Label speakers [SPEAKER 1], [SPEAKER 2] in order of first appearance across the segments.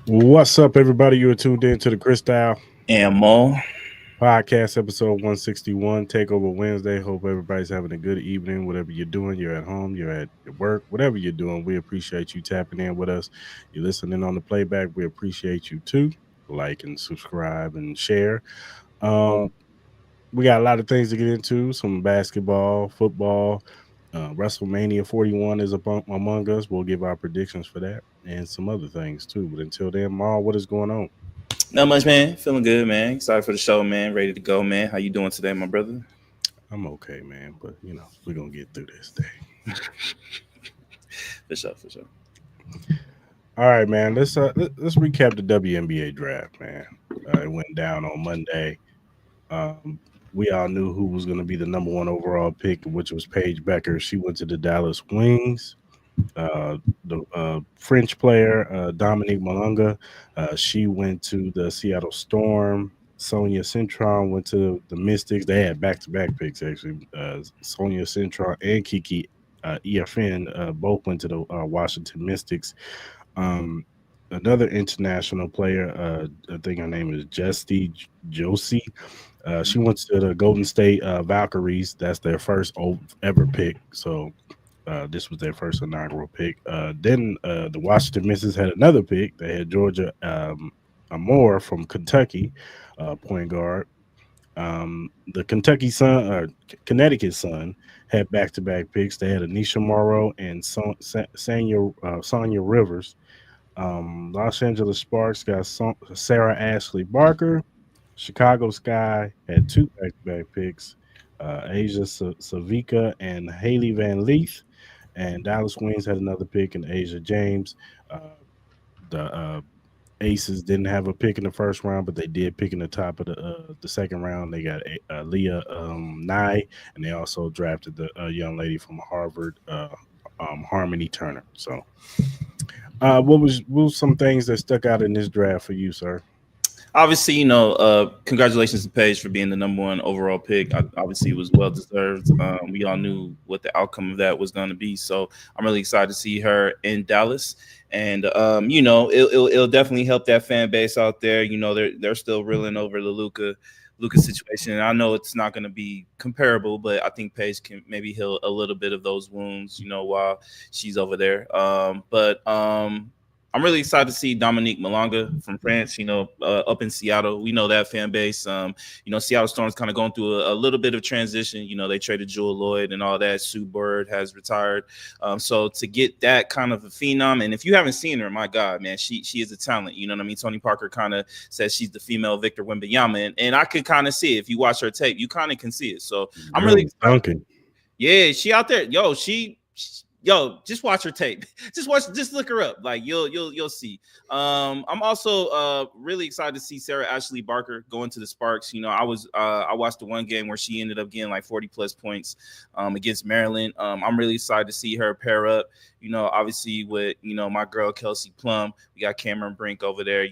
[SPEAKER 1] What's up, everybody? You are tuned in to the Cris
[SPEAKER 2] And Mo.
[SPEAKER 1] podcast, episode 161, Takeover Wednesday. Hope everybody's having a good evening. Whatever you're doing, you're at home, you're at work, whatever you're doing, we appreciate you tapping in with us. You're listening on the playback. We appreciate you too. Like and subscribe and share. Um, we got a lot of things to get into, some basketball, football. WrestleMania 41 is among us. We'll give our predictions for that and some other things too. But until then, Ma, what is going on?
[SPEAKER 2] Not much, man. Feeling good, man. Excited for the show, man. Ready to go, man. How you doing today, my brother?
[SPEAKER 1] I'm okay, man, but we're gonna get through this day.
[SPEAKER 2] For sure, for sure.
[SPEAKER 1] All right, man. Let's recap the WNBA draft, man. It went down on Monday. Um, we all knew who was going to be the number one overall pick, which was Paige Becker. She went to the Dallas Wings. The French player Dominique Malunga, she went to the Seattle Storm. Sonia Cintron went to the Mystics. They had back-to-back picks actually. Sonia Cintron and Kiki EFN both went to the Washington Mystics. Um, Another international player, I think her name is Justy Josie. She went to the Golden State Valkyries. That's their first ever pick. So this was their first inaugural pick. Then the Washington Mystics had another pick. They had Georgia Amore from Kentucky, point guard. The Kentucky Sun, or Connecticut Sun, had back-to-back picks. They had Anisha Morrow and Sonia Rivers. Los Angeles Sparks got Sarah Ashley Barker. Chicago Sky had two back-to-back picks. Asia Savika and Haley Van Leith. And Dallas Wings had another pick in Asia James. Uh, the Aces didn't have a pick in the first round, but they did pick in the top of the second round. They got Leah Nye, and they also drafted the young lady from Harvard, Harmony Turner. So, what was some things that stuck out in this draft for you, sir?
[SPEAKER 2] Obviously, congratulations to Paige for being the number one overall pick. Obviously, it was well deserved. We all knew what the outcome of that was going to be. So I'm really excited to see her in Dallas. And it'll definitely help that fan base out there. They're still reeling over the Luca situation, and I know it's not going to be comparable, but I think Paige can maybe heal a little bit of those wounds, while she's over there. But I'm really excited to see Dominique Malonga from France, up in Seattle. We know that fan base. Seattle Storm's kind of going through a little bit of transition. They traded Jewel Lloyd and all that. Sue Bird has retired. So to get that kind of a phenom, and if you haven't seen her, my God, man, she is a talent. You know what I mean? Tony Parker kind of says she's the female Victor Wembanyama, and I could kind of see it. If you watch her tape, you kind of can see it. So I'm really excited.
[SPEAKER 1] Duncan.
[SPEAKER 2] Yeah, she out there. Yo, just watch her tape. Just look her up. Like you'll see. I'm also really excited to see Sarah Ashley Barker go into the Sparks. I watched the one game where she ended up getting like 40 plus points against Maryland. I'm really excited to see her pair up. Obviously with my girl Kelsey Plum, we got Cameron Brink over there.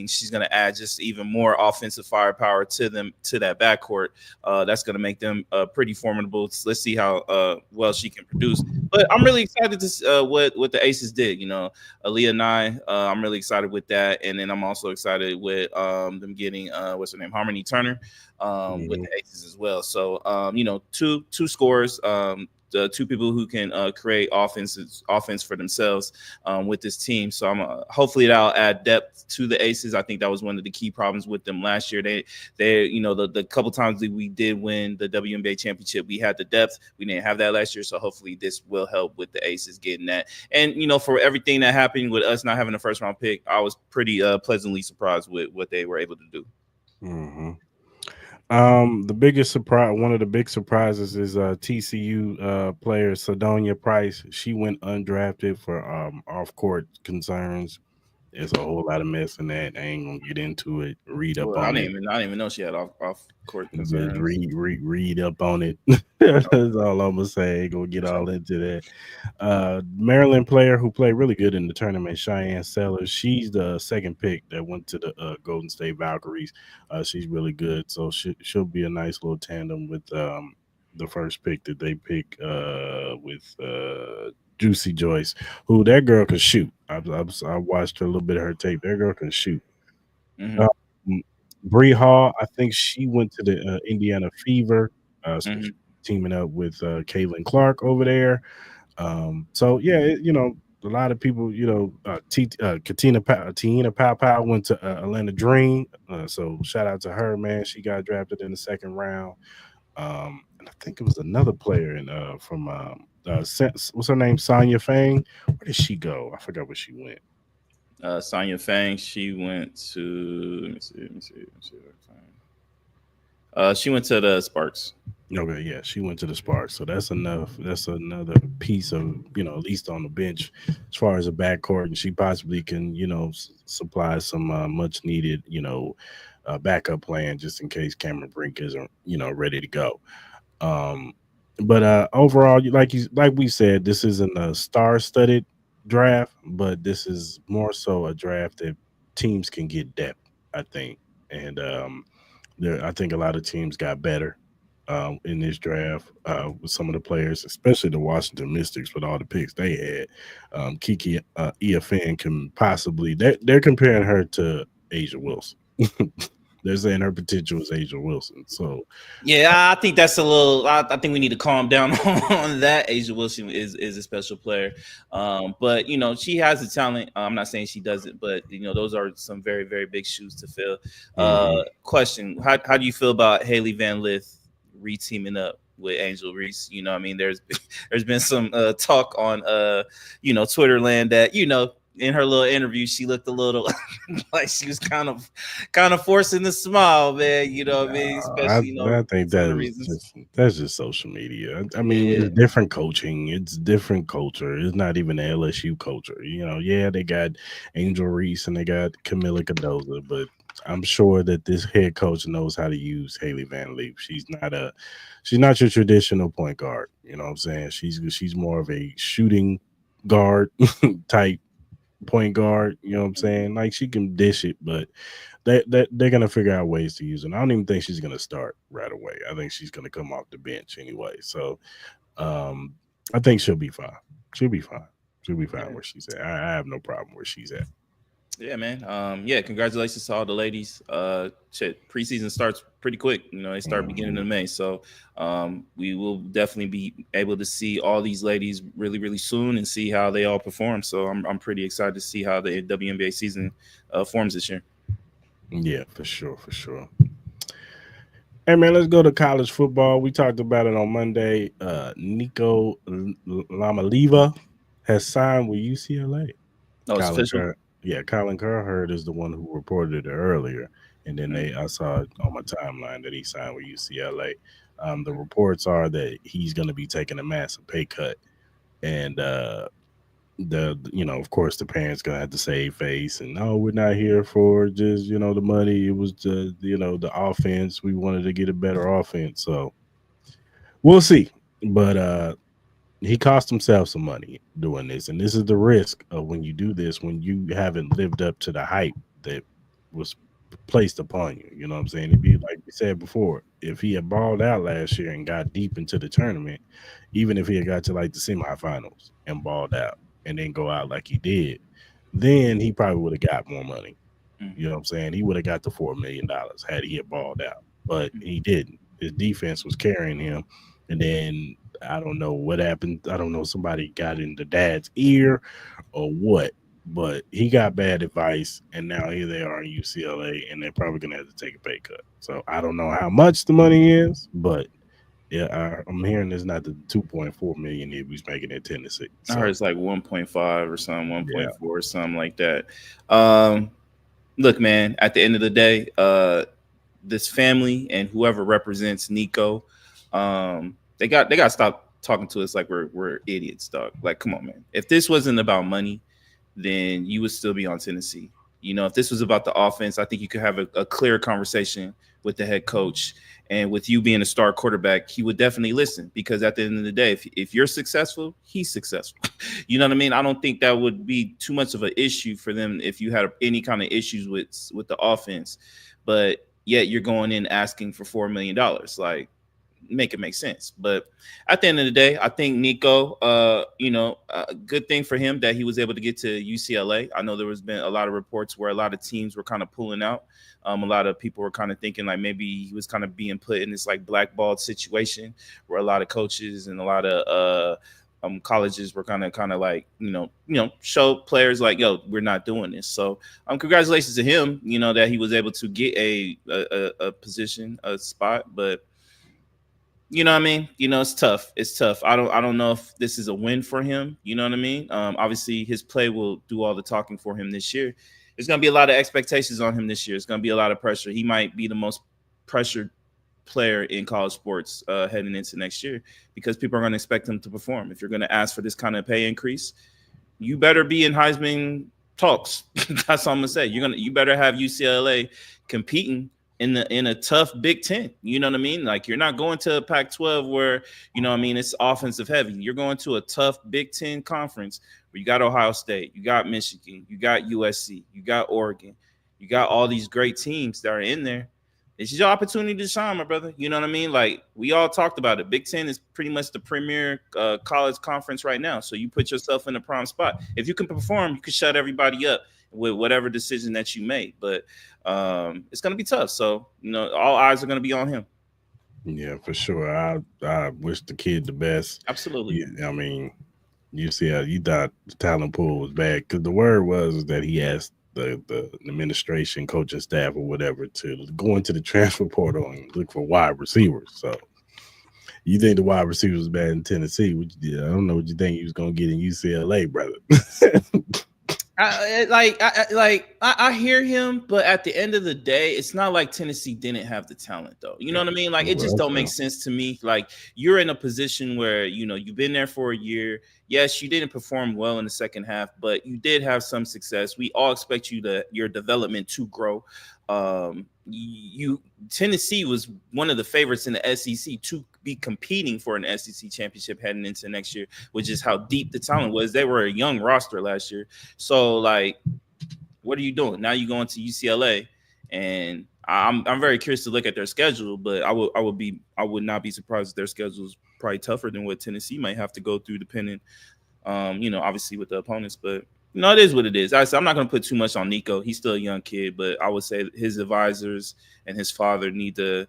[SPEAKER 2] She's gonna add just even more offensive firepower to that backcourt. That's gonna make them pretty formidable. Let's see how well she can produce. But I'm really excited to see what the Aces did. Aaliyah Nye, I'm really excited with that, and then I'm also excited with them getting what's her name, Harmony Turner, with the Aces as well. So two scores. The two people who can create offense for themselves with this team. So hopefully that'll add depth to the Aces. I think that was one of the key problems with them last year. They the couple times that we did win the WNBA championship, we had the depth. We didn't have that last year. So hopefully this will help with the Aces getting that. And for everything that happened with us not having a first round pick, I was pretty pleasantly surprised with what they were able to do.
[SPEAKER 1] Mm-hmm. The biggest surprise, one of the big surprises is TCU player Sadonia Price. She went undrafted for off court concerns. There's a whole lot of mess in that. I ain't gonna get into it. Read up
[SPEAKER 2] Well, I
[SPEAKER 1] on it.
[SPEAKER 2] didn't even know she had off court
[SPEAKER 1] Just
[SPEAKER 2] concerns.
[SPEAKER 1] read up on it. That's all I'm gonna say. Ain't gonna get all into that. Maryland player who played really good in the tournament, Cheyenne Sellers. She's the second pick that went to the Golden State Valkyries. She's really good, so she'll be a nice little tandem with the first pick that they pick with Juicy Joyce, who that girl can shoot. I watched a little bit of her tape. That girl can shoot.
[SPEAKER 2] Mm-hmm.
[SPEAKER 1] Um, Bree Hall, I think she went to the Indiana Fever, so
[SPEAKER 2] Mm-hmm.
[SPEAKER 1] she's teaming up with Caitlin Clark over there. So yeah, a lot of people, Katina Pow Pow went to Atlanta Dream. So shout out to her, man. She got drafted in the second round. And I think it was another player from what's her name, Sonya Fang. Where did she go? I forgot where she went.
[SPEAKER 2] Sonya Fang, she went to let me see. She went to the Sparks.
[SPEAKER 1] Okay, yeah, she went to the Sparks. So that's enough. That's another piece of, at least on the bench as far as a backcourt. And she possibly can, supply some much needed, backup plan just in case Cameron Brink isn't, ready to go. Um, but overall, like we said, this isn't a star-studded draft, but this is more so a draft that teams can get depth, I think. And I think a lot of teams got better in this draft with some of the players, especially the Washington Mystics with all the picks they had. Kiki Efan can possibly they're comparing her to Asia Wilson. They're saying her potential is Asia Wilson. So
[SPEAKER 2] Yeah, I think that's a little. I think we need to calm down on that. Asia Wilson is a special player, but she has the talent. I'm not saying she doesn't, but those are some very very big shoes to fill.
[SPEAKER 1] mhm.
[SPEAKER 2] Question: How do you feel about Haley Van Lith re-teaming up with Angel Reese? I mean, there's been some talk on Twitter land that in her little interview, she looked a little like she was kind of forcing the smile, man. You know what I mean?
[SPEAKER 1] I
[SPEAKER 2] Especially,
[SPEAKER 1] I think
[SPEAKER 2] some of the reasons.
[SPEAKER 1] that's just social media. I mean,
[SPEAKER 2] Yeah.
[SPEAKER 1] it's different coaching, it's different culture. It's not even the LSU culture. Yeah, they got Angel Reese and they got Camila Cadoza, but I'm sure that this head coach knows how to use Haley Van Leaf. She's not your traditional point guard. You know what I'm saying? She's more of a shooting guard type point guard. You know what I'm saying? Like she can dish it, but they're gonna figure out ways to use it. I don't even think she's gonna start right away. I think she's gonna come off the bench anyway. So um, I think she'll be fine. She'll be fine. She'll be fine
[SPEAKER 2] Yeah.
[SPEAKER 1] where she's at. I have no problem where she's at.
[SPEAKER 2] Yeah, man. Yeah, congratulations to all the ladies. Shit, preseason starts pretty quick. They start beginning
[SPEAKER 1] Mhm.
[SPEAKER 2] of May, so we will definitely be able to see all these ladies really, really soon and see how they all perform. So I'm pretty excited to see how the WNBA season forms this year.
[SPEAKER 1] Yeah, for sure, for sure. Hey man, let's go to college football. We talked about it on Monday. Nico Lamaliva has signed with UCLA.
[SPEAKER 2] Oh, it's
[SPEAKER 1] Colin
[SPEAKER 2] official.
[SPEAKER 1] Kerr, yeah, Colin Kerr is the one who reported it earlier, and then
[SPEAKER 2] Mm.
[SPEAKER 1] I saw it on my timeline that he signed with UCLA. The reports are that he's going to be taking a massive pay cut, and of course, the parents gonna have to save face, and no, we're not here for just the money. It was just the offense. We wanted to get a better offense, so we'll see. But he cost himself some money doing this, and this is the risk of when you do this when you haven't lived up to the hype that was placed upon you. You know what I'm saying? It'd be like we said before, if he had balled out last year and got deep into the tournament, even if he had got to like the semifinals and balled out and then go out like he did, then he probably would have got more money. You know what I'm saying? He would have got the $4 million had he had balled out, but he didn't. His defense was carrying him, and then I don't know what happened. I don't know, somebody got in the dad's ear or what, but he got bad advice, and now here they are in UCLA, and they're probably gonna have to take a pay cut. So I don't know how much the money is, but yeah, I'm hearing it's not the 2.4 million he was making at Tennessee.
[SPEAKER 2] I heard
[SPEAKER 1] So
[SPEAKER 2] it's like 1.5 or something,
[SPEAKER 1] yeah,
[SPEAKER 2] 1.4 or something like that. Um, Look, man, at the end of the day, this family and whoever represents Nico, they got to stop talking to us like we're idiots, dog. Like, come on, man. If this wasn't about money, then you would still be on Tennessee. If this was about the offense, I think you could have a clear conversation with the head coach. And with you being a star quarterback, he would definitely listen, because at the end of the day, if you're successful, he's successful. You know what I mean? I don't think that would be too much of an issue for them if you had any kind of issues with the offense. But yet you're going in asking for $4 million. Like, make it make sense. But at the end of the day, I think Nico, good thing for him that he was able to get to UCLA. I know there was been a lot of reports where a lot of teams were kind of pulling out. A lot of people were kind of thinking like maybe he was kind of being put in this like blackballed situation where a lot of coaches and a lot of colleges were kind of like show players like, yo, we're not doing this. So congratulations to him, that he was able to get a position, a spot. But you know what I mean? It's tough. It's tough. I don't know if this is a win for him. You know what I mean? Obviously his play will do all the talking for him this year. There's going to be a lot of expectations on him this year. It's going to be a lot of pressure. He might be the most pressured player in college sports heading into next year because people are going to expect him to perform. If you're going to ask for this kind of pay increase, you better be in Heisman talks. That's all I'm gonna say. You better have UCLA competing in a tough Big Ten. You know what I mean? Like you're not going to a Pac-12 where it's offensive heavy. You're going to a tough Big Ten conference where you got Ohio State, you got Michigan, you got USC, you got Oregon, you got all these great teams that are in there. It's your opportunity to shine, my brother. You know what I mean? Like we all talked about it. Big Ten is pretty much the premier college conference right now. So you put yourself in a prime spot. If you can perform, you can shut everybody up with whatever decision that you make. But it's going to be tough. So, all eyes are going to be on him.
[SPEAKER 1] Yeah, for sure. I wish the kid the best.
[SPEAKER 2] Absolutely.
[SPEAKER 1] Yeah, I mean, you see how you thought the talent pool was bad because the word was that he asked the administration, coaching staff, or whatever to go into the transfer portal and look for wide receivers. So you think the wide receivers was bad in Tennessee? I don't know what you think he was going to get in UCLA, brother.
[SPEAKER 2] I hear him, but at the end of the day, it's not like Tennessee didn't have the talent, though. You know what I mean? Like it just don't make sense to me. Like you're in a position where you've been there for a year. Yes, you didn't perform well in the second half, but you did have some success. We all expect your development to grow. Tennessee was one of the favorites in the SEC to be competing for an SEC championship heading into next year, which is how deep the talent was. They were a young roster last year. So like, what are you doing? Now you're going to UCLA, and I'm very curious to look at their schedule, but I would not be surprised if their schedule is probably tougher than what Tennessee might have to go through, depending, obviously with the opponents. But it is what it is. I'm not going to put too much on Nico. He's still a young kid, but I would say his advisors and his father need to,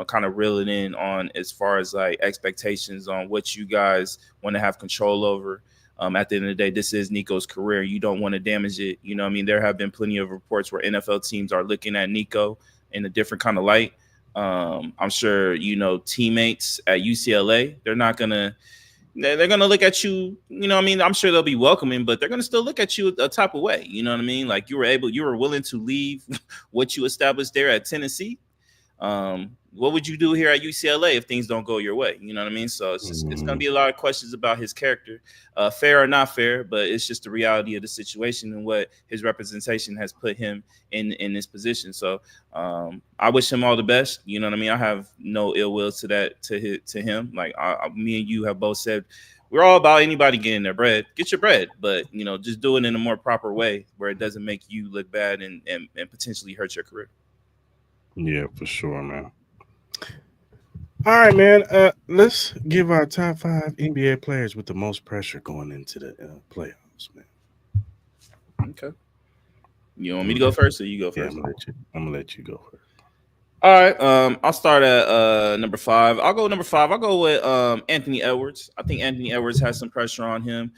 [SPEAKER 2] kind of reel it in on as far as like expectations on what you guys want to have control over. At the end of the day, this is Nico's career. You don't want to damage it. There have been plenty of reports where NFL teams are looking at Nico in a different kind of light. I'm sure, teammates at UCLA, they're going to look at you, I'm sure they'll be welcoming, but they're going to still look at you a type of way. You know what I mean? Like you were willing to leave what you established there at Tennessee. What would you do here at UCLA if things don't go your way? You know what I mean? So it's going to be a lot of questions about his character, fair or not fair, but it's just the reality of the situation and what his representation has put him in this position. So I wish him all the best. You know what I mean? I have no ill will to him. Like me and you have both said, we're all about anybody getting their bread. Get your bread, but just do it in a more proper way where it doesn't make you look bad and potentially hurt your career.
[SPEAKER 1] Yeah, for sure, man. All right, man. Let's give our top 5 NBA players with the most pressure going into the playoffs, man.
[SPEAKER 2] Okay. You want me to go first, or you go first?
[SPEAKER 1] Yeah, I'm gonna let you go first.
[SPEAKER 2] All right. I'll start at number 5. I'll go number 5. I'll go with Anthony Edwards. I think Anthony Edwards has some pressure on him,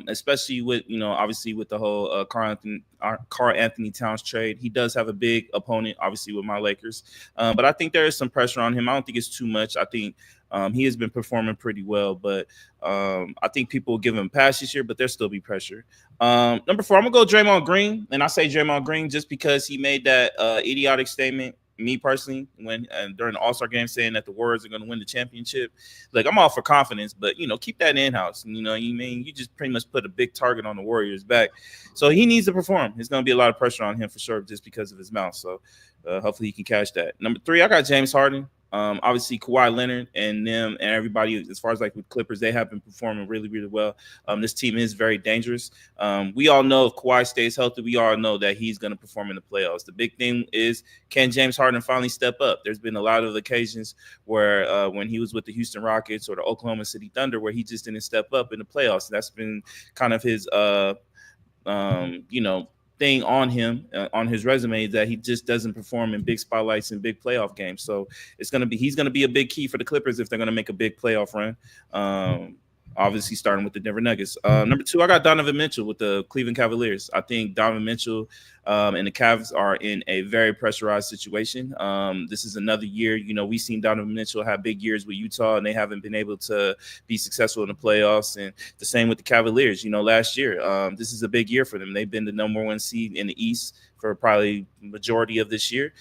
[SPEAKER 2] especially with obviously with the whole Karl Anthony Towns trade. He does have a big opponent, obviously with my Lakers, but I think there is some pressure on him. I don't think it's too much. I think he has been performing pretty well, but I think people will give him a pass this year, but there'll still be pressure. Number 4, I'm gonna go Draymond Green, and I say Draymond Green just because he made that idiotic statement. Me personally, when during the All-Star game, saying that the Warriors are going to win the championship, like I'm all for confidence, but keep that in-house. You just pretty much put a big target on the Warriors' back, so he needs to perform. There's going to be a lot of pressure on him for sure, just because of his mouth. So hopefully he can catch that. Number 3, I got James Harden. Obviously, Kawhi Leonard and them and everybody, as far as like with Clippers, they have been performing really, really well. This team is very dangerous. We all know if Kawhi stays healthy, we all know that he's going to perform in the playoffs. The big thing is, can James Harden finally step up? There's been a lot of occasions where when he was with the Houston Rockets or the Oklahoma City Thunder, where he just didn't step up in the playoffs. That's been kind of his, thing on him, on his resume, that he just doesn't perform in big spotlights and big playoff games. So he's going to be a big key for the Clippers if they're going to make a big playoff run. Obviously starting with the Denver Nuggets. Number 2, I got Donovan Mitchell with the Cleveland Cavaliers. I think Donovan Mitchell and the Cavs are in a very pressurized situation. This is another year. We've seen Donovan Mitchell have big years with Utah, and they haven't been able to be successful in the playoffs. And the same with the Cavaliers. Last year, this is a big year for them. They've been the number 1 seed in the East for probably majority of this year.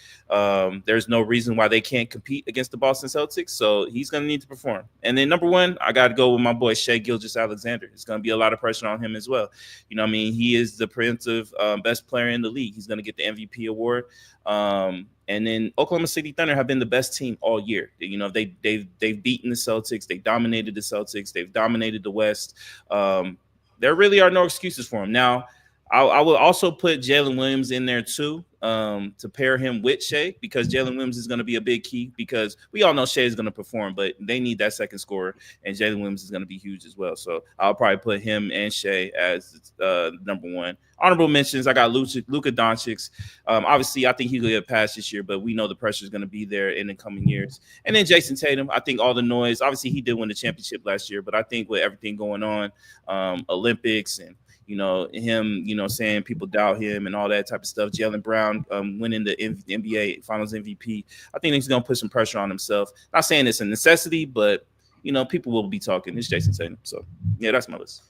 [SPEAKER 2] There's no reason why they can't compete against the Boston Celtics. So he's going to need to perform. And then number 1, I got to go with my boy Shai Gilgeous-Alexander. It's going to be a lot of pressure on him as well. He is the preemptive best player in the league. He's going to get the MVP award. And then Oklahoma City Thunder have been the best team all year. They've beaten the Celtics. They dominated the Celtics. They've dominated the West. There really are no excuses for him. Now, I will also put Jalen Williams in there too, to pair him with Shai, because Jalen Williams is going to be a big key, because we all know Shai is going to perform, but they need that second scorer, and Jalen Williams is going to be huge as well. So I'll probably put him and Shai as number 1. Honorable mentions, I got Luka Doncic. Obviously, I think he'll get a pass this year, but we know the pressure is going to be there in the coming years. And then Jason Tatum, I think all the noise, obviously he did win the championship last year, but I think with everything going on, Olympics and him, saying people doubt him and all that type of stuff. Jaylen Brown winning the NBA Finals MVP. I think he's going to put some pressure on himself. Not saying it's a necessity, but, people will be talking. It's Jason Tatum. So, yeah, that's my list.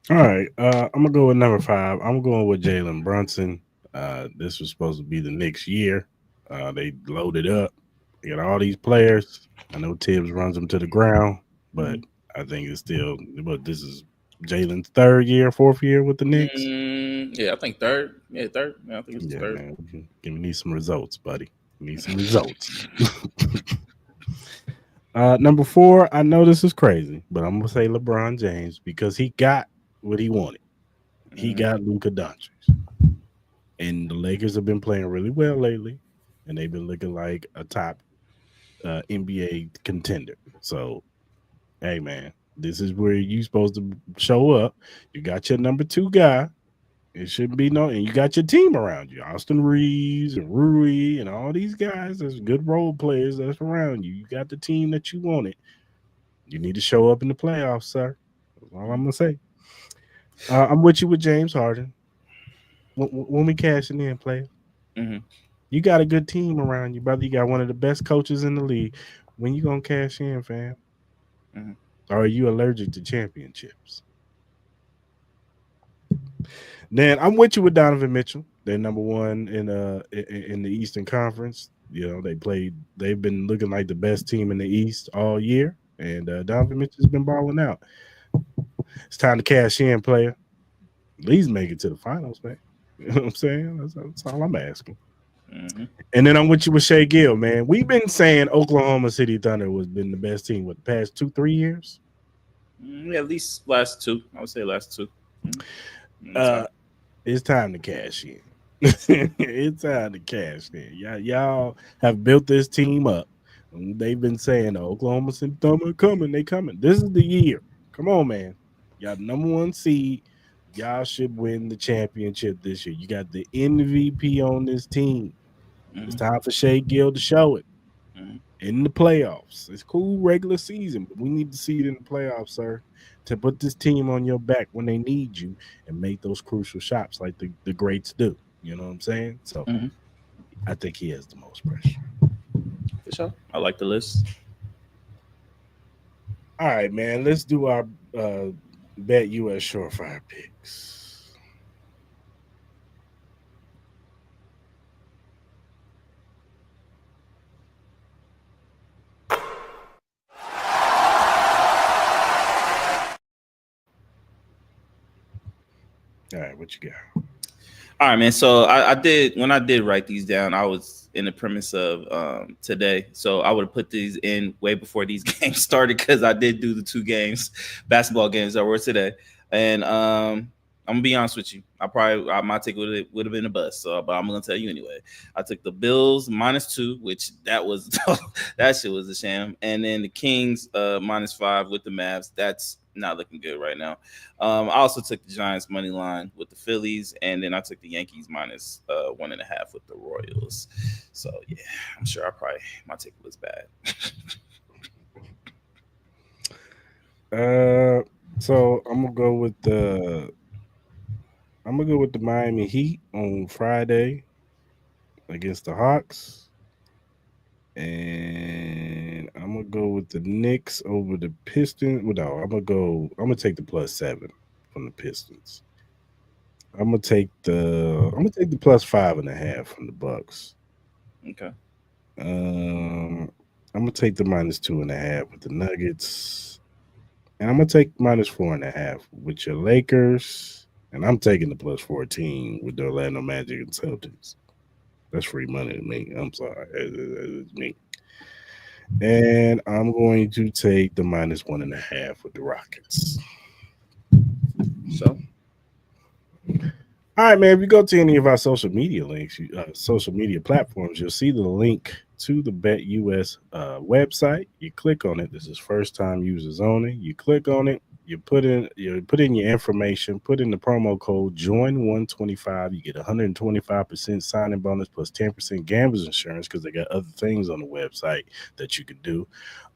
[SPEAKER 1] All right. I'm going to go with number 5. I'm going with Jalen Brunson. This was supposed to be the next year. They loaded up. They got all these players. I know Tibbs runs them to the ground, but I think it's still, but this is Jalen's 3rd year, 4th year with the Knicks.
[SPEAKER 2] Yeah, I think 3rd. Yeah, 3rd. Yeah, I think it's 3rd.
[SPEAKER 1] Man, we need some results, buddy. We need some results. Number 4, I know this is crazy, but I'm gonna say LeBron James, because he got what he wanted. He got Luka Doncic, and the Lakers have been playing really well lately, and they've been looking like a top NBA contender. So, hey, man. This is where you're supposed to show up. You got your number 2 guy. It shouldn't be and you got your team around you. Austin Reeves and Rui and all these guys. There's good role players that's around you. You got the team that you wanted. You need to show up in the playoffs, sir. That's all I'm going to say. I'm with you with James Harden. When we cashing in, player, you got a good team around you, brother. You got one of the best coaches in the league. When you going to cash in, fam? Or are you allergic to championships? Then I'm with you with Donovan Mitchell. They're number 1 in the Eastern Conference. They've been looking like the best team in the East all year. And Donovan Mitchell's been balling out. It's time to cash in, player. At least make it to the finals, man. You know what I'm saying? That's all I'm asking. And then I'm with you with Shai Gill, man. We've been saying Oklahoma City Thunder has been the best team with the past 2-3 years.
[SPEAKER 2] Yeah, at least last 2. I would say last 2.
[SPEAKER 1] It's time to cash in. It's time to cash in. Y'all have built this team up. They've been saying the Oklahoma City Thunder coming. They coming. This is the year. Come on, man. Y'all number 1 seed. Y'all should win the championship this year. You got the MVP on this team. It's time for Shai Gill to show it in the playoffs. It's cool regular season, but we need to see it in the playoffs, sir, to put this team on your back when they need you and make those crucial shots like the greats do. You know what I'm saying? So I think he has the most pressure.
[SPEAKER 2] For sure. I like the list.
[SPEAKER 1] All right, man. Let's do our BetUS Surefire picks. All right, what you got?
[SPEAKER 2] All right, man. So I did when I did write these down, I was in the premise of today. So I would have put these in way before these games started because I did do the two games, basketball games that were today. And I'm gonna be honest with you. My take would have been a bust. So, but I'm gonna tell you anyway. I took the Bills -2, which that was that shit was a sham, and then the Kings -5 with the Mavs. That's not looking good right now. I also took the Giants money line with the Phillies, and then I took the Yankees -1.5 with the Royals. So yeah, I'm sure my take was bad.
[SPEAKER 1] So I'm gonna go with the Miami Heat on Friday against the Hawks, and I'm gonna go with the Knicks over the Pistons. Well, no, I'm gonna take the +7 from the Pistons. I'm gonna take the +5.5 from the Bucks.
[SPEAKER 2] Okay.
[SPEAKER 1] Um, I'm gonna take the -2.5 with the Nuggets, and I'm gonna take -4.5 with your Lakers, and I'm taking the +14 with the Orlando Magic and Celtics. That's free money to me. I'm sorry, it's me. And I'm going to take the -1.5 with the Rockets.
[SPEAKER 2] So
[SPEAKER 1] All right, man. If you go to any of our social media links, social media platforms, you'll see the link to the BetUS website. You click on it. This is first time users only. You click on it. You put in your information. Put in the promo code Join125. You get 125% signing bonus plus 10% gambler's insurance because they got other things on the website that you could do.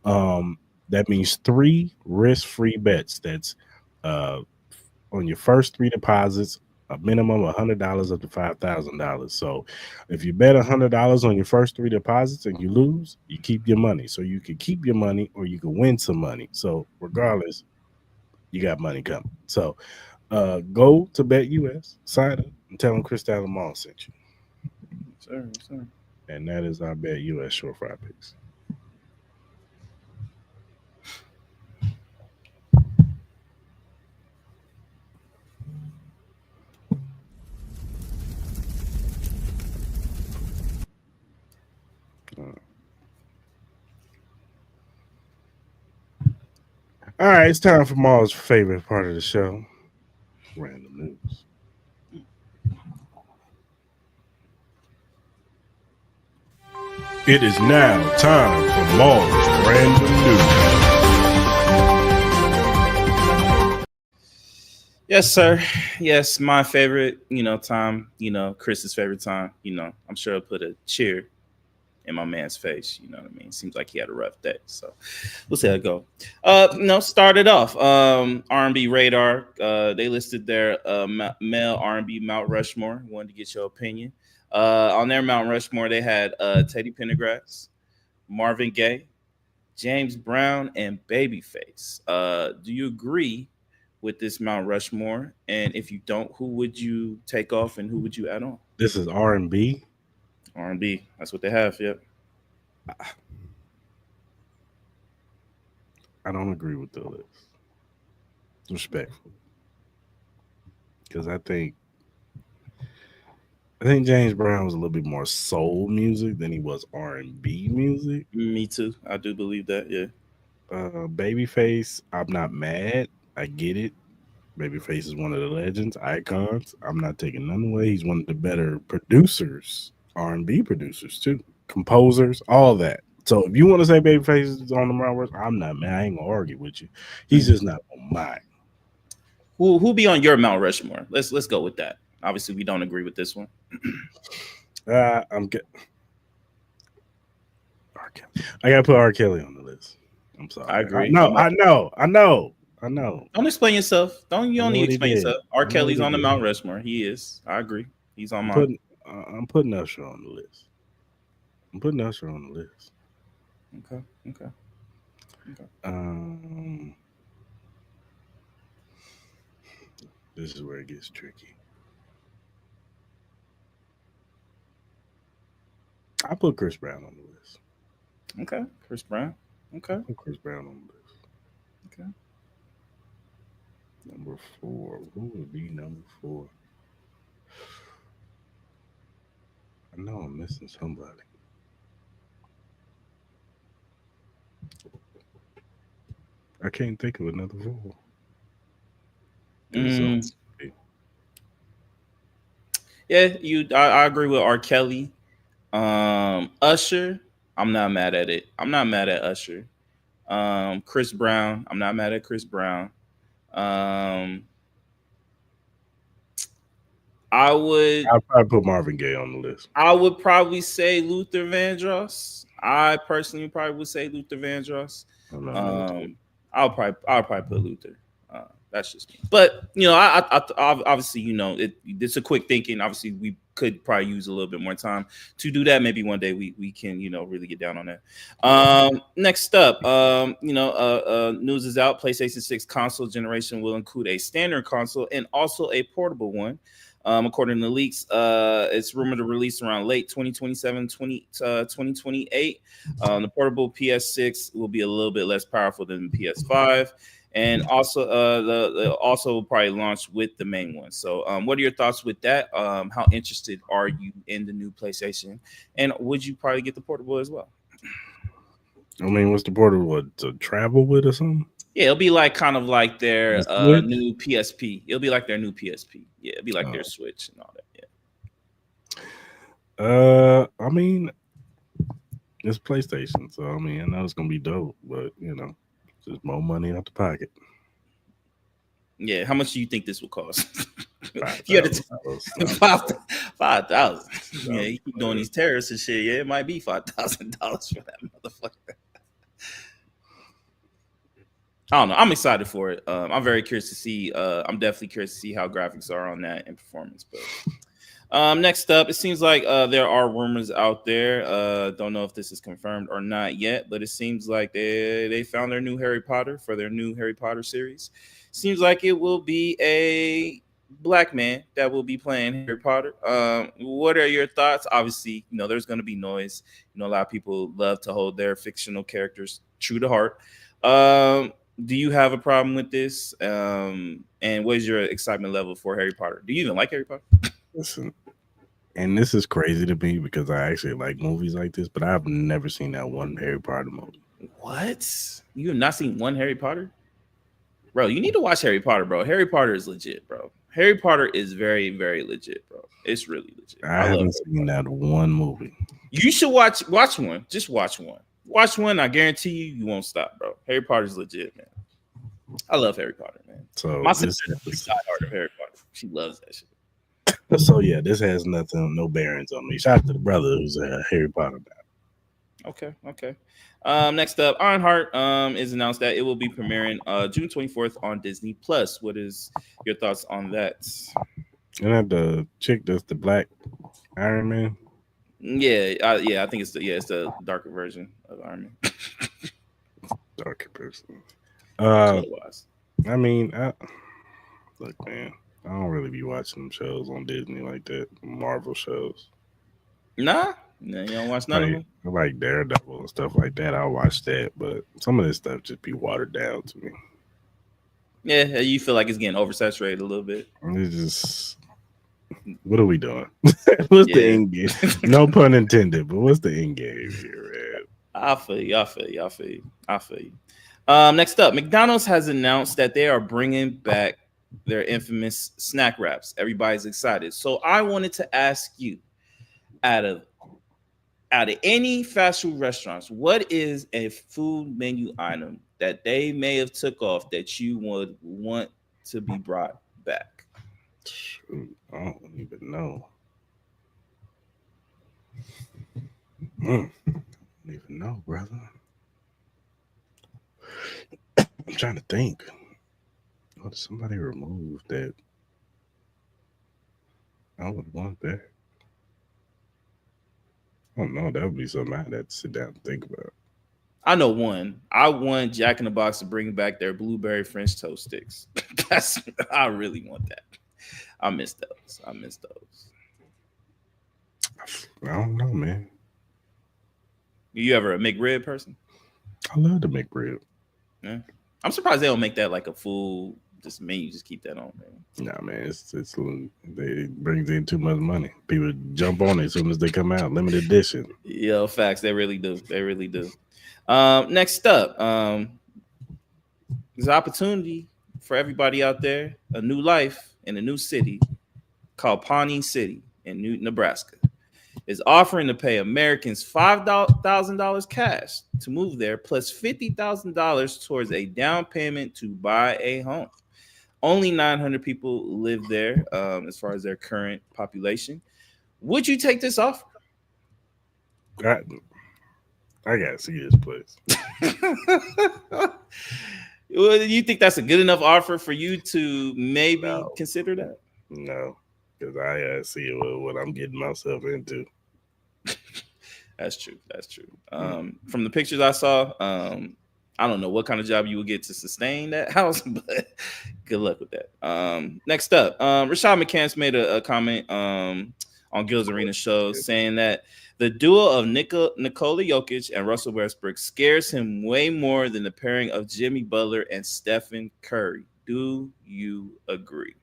[SPEAKER 1] That means 3 risk-free bets. That's uh, on your first 3 deposits, a minimum of $100 up to $5,000. So if you bet $100 on your first 3 deposits and you lose, you keep your money. So you can keep your money or you can win some money. So regardless, you got money coming. So go to BetUS, sign up, and tell them Chris Lamont sent you.
[SPEAKER 2] sir, sir.
[SPEAKER 1] And that is our BetUS short fry picks. Uh, all right, it's time for Maul's favorite part of the show, random news. It is now time for Maul's random news.
[SPEAKER 2] Yes, sir. Yes, my favorite, time, Chris's favorite time, I'm sure I'll put a cheer in my man's face. You know what I mean? Seems like he had a rough day. So we'll see how it go. Started off. R&B Radar. They listed their male R&B Mount Rushmore. Wanted to get your opinion. On their Mount Rushmore, they had Teddy Pendergrass, Marvin Gaye, James Brown, and Babyface. Do you agree with this Mount Rushmore? And if you don't, who would you take off and who would you add on?
[SPEAKER 1] This is R&B.
[SPEAKER 2] R&B. That's what they have. Yep.
[SPEAKER 1] I don't agree with the list, respectfully, because I think James Brown was a little bit more soul music than he was R&B music.
[SPEAKER 2] Me too. I do believe that. Yeah.
[SPEAKER 1] Babyface, I'm not mad. I get it. Babyface is one of the legends, icons. I'm not taking none away. He's one of the better producers, R&B producers too, composers, all that. So if you want to say Babyface is on the Mount Rushmore, I'm not mad. I ain't gonna argue with you. He's just not on mine.
[SPEAKER 2] Who be on your Mount Rushmore? Let's go with that. Obviously, we don't agree with this one.
[SPEAKER 1] I'm get R. Kelly. I gotta put R. Kelly on the list. I'm sorry.
[SPEAKER 2] I agree.
[SPEAKER 1] I know.
[SPEAKER 2] Don't explain yourself. You
[SPEAKER 1] I
[SPEAKER 2] don't
[SPEAKER 1] know
[SPEAKER 2] need
[SPEAKER 1] what
[SPEAKER 2] to
[SPEAKER 1] he
[SPEAKER 2] explain
[SPEAKER 1] did.
[SPEAKER 2] yourself. R.
[SPEAKER 1] I know what
[SPEAKER 2] Kelly's
[SPEAKER 1] he
[SPEAKER 2] on the
[SPEAKER 1] did.
[SPEAKER 2] Mount Rushmore. He is. I agree. He's on
[SPEAKER 1] I'm
[SPEAKER 2] mine.
[SPEAKER 1] putting I'm putting Usher on the list. I'm putting Usher on the list.
[SPEAKER 2] Okay. Okay. Okay.
[SPEAKER 1] Um, this is where it gets tricky. I put Chris Brown on the list.
[SPEAKER 2] Okay. Chris Brown. Okay.
[SPEAKER 1] Put Chris Brown on the list.
[SPEAKER 2] Okay.
[SPEAKER 1] Number 4. Who would be number 4? I know I'm missing somebody. I can't think of another fool.
[SPEAKER 2] Mm, yeah, I agree with R. Kelly. Usher, I'm not mad at it. I'm not mad at Usher. Chris Brown, I'm not mad at Chris Brown. Um, I would
[SPEAKER 1] I'll probably put Marvin Gaye on the list.
[SPEAKER 2] I would probably say Luther Vandross. I personally probably would say Luther Vandross.
[SPEAKER 1] I don't know Luther.
[SPEAKER 2] Um, I'll probably put Luther. That's just me. But I obviously it's a quick thinking. Obviously, we could probably use a little bit more time to do that. Maybe one day we can really get down on that. Next up, news is out. PlayStation 6 console generation will include a standard console and also a portable one. According to leaks, it's rumored to release around late 2027, 2028. The portable PS6 will be a little bit less powerful than the PS5. And also, the also will probably launch with the main one. So, what are your thoughts with that? How interested are you in the new PlayStation? And would you probably get the portable as well?
[SPEAKER 1] I mean, what's the portable? What, to travel with or something?
[SPEAKER 2] Yeah, it'll be like kind of like their
[SPEAKER 1] The Switch?
[SPEAKER 2] new PSP. It'll be like their new PSP. Yeah, it'll be like their Switch and all that. Yeah.
[SPEAKER 1] I mean, it's PlayStation, so I mean, I know it's gonna be dope, but just more money out the pocket.
[SPEAKER 2] Yeah, how much do you think this will cost?
[SPEAKER 1] $5,000.
[SPEAKER 2] You had to 5,000. Yeah, you keep doing these terrorists and shit. Yeah, it might be $5,000 for that motherfucker. I don't know. I'm excited for it. I'm very curious to see. I'm definitely curious to see how graphics are on that and performance. But next up, it seems like there are rumors out there. Don't know if this is confirmed or not yet, but it seems like they found their new Harry Potter for their new Harry Potter series. Seems like it will be a black man that will be playing Harry Potter. What are your thoughts? Obviously, there's going to be noise. A lot of people love to hold their fictional characters true to heart. Do you have a problem with this? And what is your excitement level for Harry Potter? Do you even like Harry Potter?
[SPEAKER 1] Listen, and this is crazy to me because I actually like movies like this, but I've never seen that one Harry Potter movie.
[SPEAKER 2] What? You have not seen one Harry Potter? Bro, you need to watch Harry Potter, bro. Harry Potter is legit, bro. Harry Potter is very, very legit, bro. It's really legit.
[SPEAKER 1] I haven't seen that one movie.
[SPEAKER 2] You should watch one. Just watch one. Watch one. I guarantee you won't stop, bro. Harry Potter's legit, man. I love Harry Potter, man. So my sister is a diehard of Harry Potter. She loves that shit.
[SPEAKER 1] So yeah, this has no bearings on me. Shout out to the brother who's a Harry Potter guy.
[SPEAKER 2] Okay. Next up, Ironheart is announced that it will be premiering June 24th on Disney Plus. What is your thoughts on that?
[SPEAKER 1] And that the chick that's the black Iron Man.
[SPEAKER 2] Yeah, I think it's the darker version of Iron Man.
[SPEAKER 1] Darker person. I mean, look, man, I don't really be watching them shows on Disney like that. Marvel shows.
[SPEAKER 2] Nah, you don't watch none of them.
[SPEAKER 1] I like Daredevil and stuff like that. I'll watch that, but some of this stuff just be watered down to me.
[SPEAKER 2] Yeah, you feel like it's getting oversaturated a little bit.
[SPEAKER 1] It's just, what are we doing? What's the end game? No pun intended, but what's the end game here, man?
[SPEAKER 2] I feel you. Next up, McDonald's has announced that they are bringing back their infamous snack wraps. Everybody's excited. So I wanted to ask you, out of any fast food restaurants, what is a food menu item that they may have took off that you would want to be brought back?
[SPEAKER 1] I don't even know. I don't even know, brother. I'm trying to think. What did somebody remove that I would want back? I don't know. That would be something I'd have to sit down and think about.
[SPEAKER 2] I know one. I want Jack in the Box to bring back their blueberry French toast sticks. I really want that. I miss those.
[SPEAKER 1] I don't know, man.
[SPEAKER 2] You ever a McRib person?
[SPEAKER 1] I love the McRib.
[SPEAKER 2] Yeah. I'm surprised they don't make that like a full just me. You just keep that on, man.
[SPEAKER 1] Nah, man, it brings in too much money. People jump on it as soon as they come out. Limited edition.
[SPEAKER 2] Yo, facts. They really do. They really do. Next up, there's an opportunity for everybody out there. A new life in a new city called Pawnee City in Nebraska is offering to pay Americans $5,000 cash to move there, plus $50,000 towards a down payment to buy a home. Only 900 people live there, as far as their current population. Would you take this offer?
[SPEAKER 1] I gotta see this place.
[SPEAKER 2] Well, you think that's a good enough offer for you to maybe consider that?
[SPEAKER 1] No, because I gotta see what I'm getting myself into.
[SPEAKER 2] That's true. That's true. From the pictures I saw, I don't know what kind of job you would get to sustain that house, but good luck with that. Next up, Rashad McCants made a comment on Gil's Arena show saying that the duo of Nikola Jokic and Russell Westbrook scares him way more than the pairing of Jimmy Butler and Stephen Curry. Do you agree?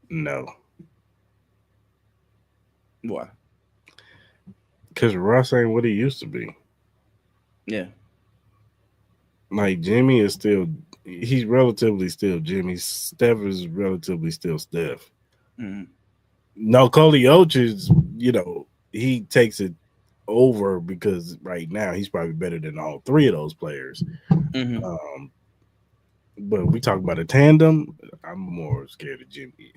[SPEAKER 1] No.
[SPEAKER 2] Why?
[SPEAKER 1] Because Russ ain't what he used to be.
[SPEAKER 2] Yeah.
[SPEAKER 1] Like Jimmy is still, he's relatively still Jimmy. Steph is relatively still Steph.
[SPEAKER 2] Mm-hmm.
[SPEAKER 1] No, Jokic is, he takes it over because right now he's probably better than all three of those players.
[SPEAKER 2] Mm-hmm.
[SPEAKER 1] But we talk about a tandem. I'm more scared of Jimmy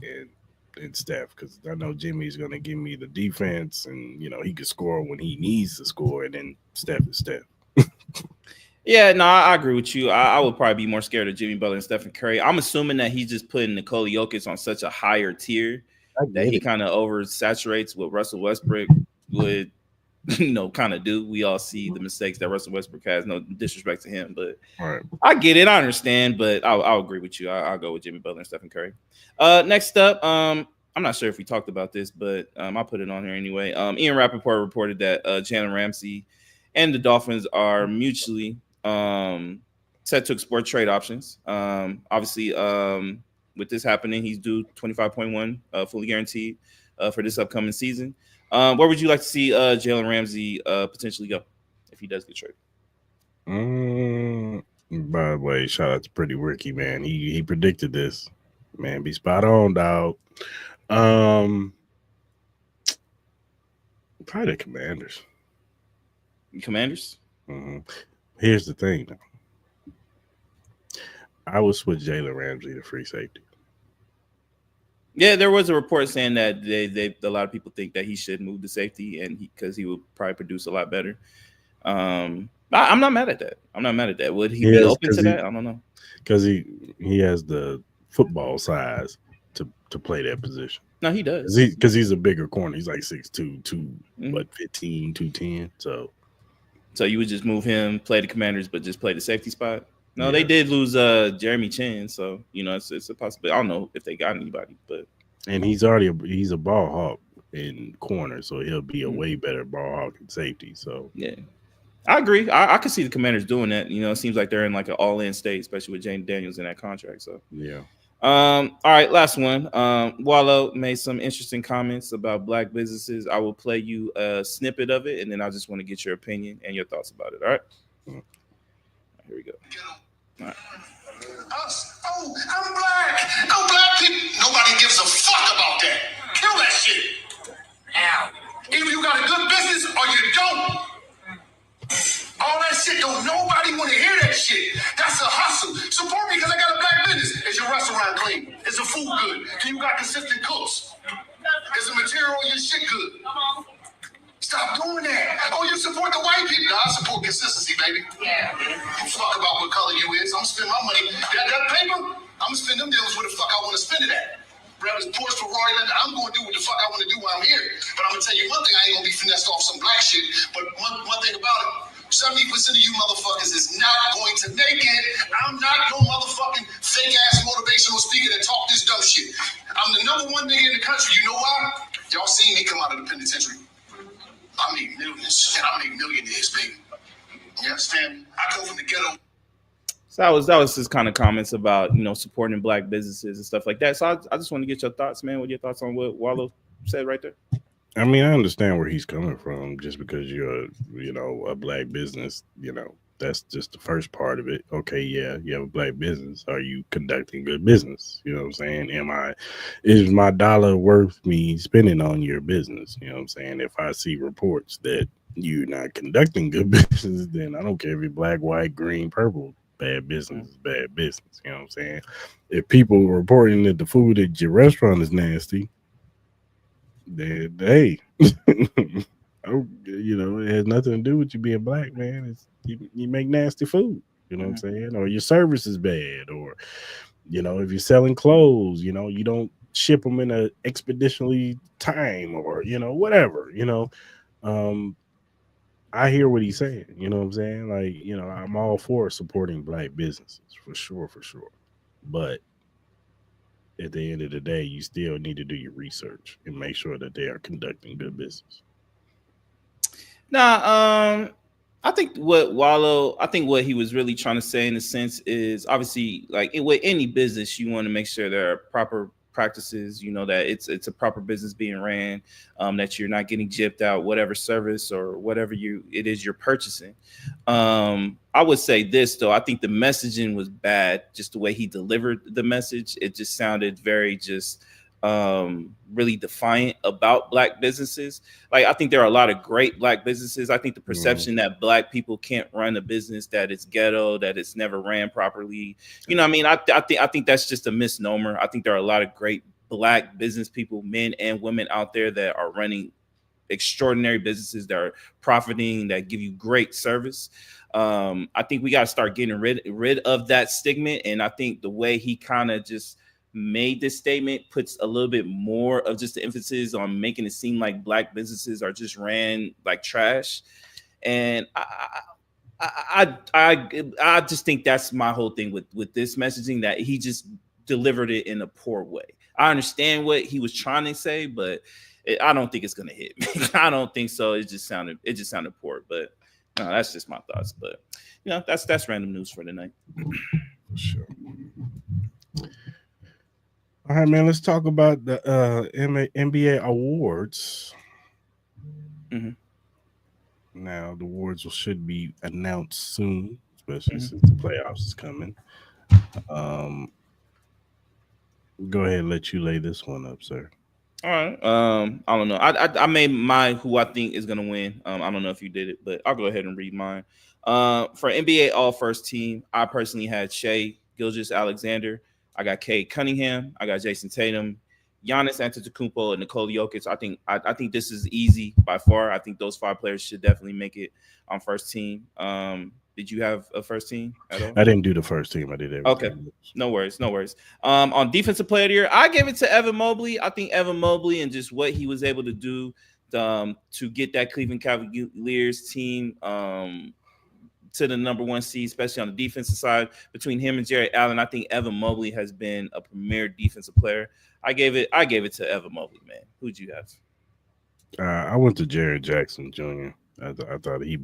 [SPEAKER 1] and Steph because I know Jimmy's going to give me the defense and, he can score when he needs to score. And then Steph is Steph.
[SPEAKER 2] Yeah, no, I agree with you. I would probably be more scared of Jimmy Butler and Stephen Curry. I'm assuming that he's just putting Nikola Jokic on such a higher tier that he kind of oversaturates what Russell Westbrook would, kind of do. We all see the mistakes that Russell Westbrook has. No disrespect to him, but
[SPEAKER 1] right.
[SPEAKER 2] I get it. I understand, but I'll agree with you. I'll go with Jimmy Butler and Stephen Curry. Next up, I'm not sure if we talked about this, but I'll put it on here anyway. Ian Rappaport reported that Jalen Ramsey and the Dolphins are mutually set to explore trade options. Obviously, with this happening, he's due 25.1 fully guaranteed for this upcoming season. Where would you like to see Jalen Ramsey potentially go if he does get traded?
[SPEAKER 1] By the way, shout out to Pretty Ricky, man. He predicted this. Man, be spot on, dog. Probably the Commanders.
[SPEAKER 2] Commanders?
[SPEAKER 1] Mm-hmm. Here's the thing, though. I would switch Jalen Ramsey to free safety.
[SPEAKER 2] Yeah, there was a report saying that a lot of people think that he should move to safety and because he would probably produce a lot better. I'm not mad at that. Would he be open to that? I don't know.
[SPEAKER 1] Because he has the football size to play that position.
[SPEAKER 2] No, he does.
[SPEAKER 1] Because he's a bigger corner. He's like 6'2", 15, 210.
[SPEAKER 2] So you would just move him, play the Commanders, but just play the safety spot? No, They did lose Jeremy Chin, so it's a possibility. I don't know if they got anybody, but
[SPEAKER 1] he's a ball hawk in corner, so he'll be a way better ball hawk in safety. So
[SPEAKER 2] yeah, I agree. I could see the Commanders doing that. It seems like they're in like an all-in state, especially with Jane Daniels in that contract. So
[SPEAKER 1] yeah.
[SPEAKER 2] All right, last one. Wallow made some interesting comments about black businesses. I will play you a snippet of it, and then I just want to get your opinion and your thoughts about it. All right. Here we go. All right.
[SPEAKER 3] I'm black. No black people. Nobody gives a fuck about that. Kill that shit. Now, either you got a good business or you don't. All that shit, don't nobody want to hear that shit. That's a hustle. Support me because I got a black business. Is your restaurant clean? Is the food good? Do you got consistent cooks? Is the material on your shit good? Stop doing that. Oh, you support the white people? No, I support consistency, baby. Yeah. Fuck about what color you is. I'm gonna spend my money. That paper, I'm gonna spend them deals where the fuck I want to spend it at. Whether it's Porsche, Ferrari, I'm gonna do what the fuck I want to do while I'm here. But I'm gonna tell you one thing, I ain't gonna be finessed off some black shit. But one thing about it, 70% of you motherfuckers is not going to make it. I'm not no motherfucking fake-ass motivational speaker that talk this dumb shit. I'm the #1 nigga in the country. You know why? Y'all seen me come out of the penitentiary. I make millions, and I make millionaires, baby. You understand me? I come from the ghetto.
[SPEAKER 2] So that was his kind of comments about supporting black businesses and stuff like that. So I just want to get your thoughts, man. What are your thoughts on what Wallow said right there?
[SPEAKER 1] I mean, I understand where he's coming from. Just because you're, a black business, that's just the first part of it. Okay, yeah, you have a black business. Are you conducting good business? You know what I'm saying? Is my dollar worth me spending on your business? You know what I'm saying? If I see reports that you're not conducting good business, then I don't care if you're black, white, green, purple. Bad business is bad business. You know what I'm saying? If people reporting that the food at your restaurant is nasty, then hey, it has nothing to do with you being black, man. It's you make nasty food. You know what I'm saying? Or your service is bad, or if you're selling clothes, you don't ship them in a expeditionally time, or whatever. Um, I hear what he's saying. You know what I'm saying? Like, I'm all for supporting black businesses for sure, for sure. But at the end of the day, you still need to do your research and make sure that they are conducting good business.
[SPEAKER 2] Nah, I think what he was really trying to say in a sense is obviously like with any business, you want to make sure there are proper practices, that it's a proper business being ran, that you're not getting gypped out, whatever service or whatever it is you're purchasing. I would say this though, I think the messaging was bad, just the way he delivered the message. It just sounded very just really defiant about black businesses. Like I think there are a lot of great black businesses. I think the perception that black people can't run a business, that it's ghetto, that it's never ran properly. You know what I mean? I think that's just a misnomer. I think there are a lot of great black business people, men and women out there that are running extraordinary businesses that are profiting, that give you great service. I think we got to start getting rid of that stigma. And I think the way he kind of just made this statement puts a little bit more of just the emphasis on making it seem like black businesses are just ran like trash. And I just think that's my whole thing with this messaging, that he just delivered it in a poor way. I understand what he was trying to say, but I don't think it's gonna hit. I don't think so. It just sounded poor. But no, that's just my thoughts. But that's random news for tonight.
[SPEAKER 1] For sure. All right, man. Let's talk about the NBA awards.
[SPEAKER 2] Mm-hmm.
[SPEAKER 1] Now, the awards should be announced soon, especially since the playoffs is coming. Go ahead and let you lay this one up, sir.
[SPEAKER 2] All right. I don't know. I made mine who I think is gonna win. I don't know if you did it, but I'll go ahead and read mine. For NBA All First Team, I personally had Shea Gilgeous-Alexander. I got Cade Cunningham. I got Jason Tatum, Giannis Antetokounmpo, and Nikola Jokic. I think this is easy by far. I think those 5 players should definitely make it on first team. Did you have a first team at all?
[SPEAKER 1] I didn't do the first team. I did everything.
[SPEAKER 2] Okay. No worries. On defensive player of the year, I gave it to Evan Mobley. I think Evan Mobley and just what he was able to do to get that Cleveland Cavaliers team to the number 1 seed, especially on the defensive side. Between him and Jared Allen, I think Evan Mobley has been a premier defensive player. I gave it to Evan Mobley, man. Who'd you have?
[SPEAKER 1] I went to Jared Jackson Jr. I thought he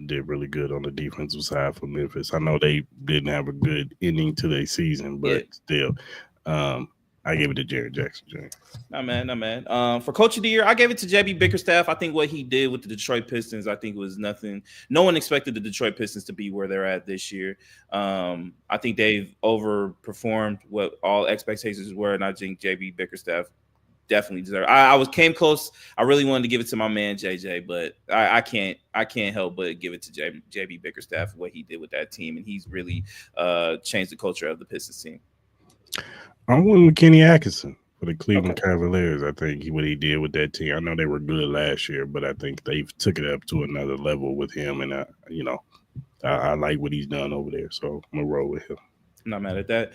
[SPEAKER 1] did really good on the defensive side for Memphis. I know they didn't have a good ending to their season, but still, I gave it to Jared Jackson Jr.
[SPEAKER 2] Not man. For coach of the year, I gave it to JB Bickerstaff. I think what he did with the Detroit Pistons, I think was nothing. No one expected the Detroit Pistons to be where they're at this year. I think they've overperformed what all expectations were, and I think JB Bickerstaff definitely deserve. Came close. I really wanted to give it to my man JJ, but I can't help but give it to JB Bickerstaff for what he did with that team, and he's really changed the culture of the Pistons team.
[SPEAKER 1] I'm with Kenny Atkinson for the Cleveland Cavaliers. I think what he did with that team. I know they were good last year, but I think they've took it up to another level with him, and I like what he's done over there, so I'm gonna roll with him.
[SPEAKER 2] I'm not mad at that.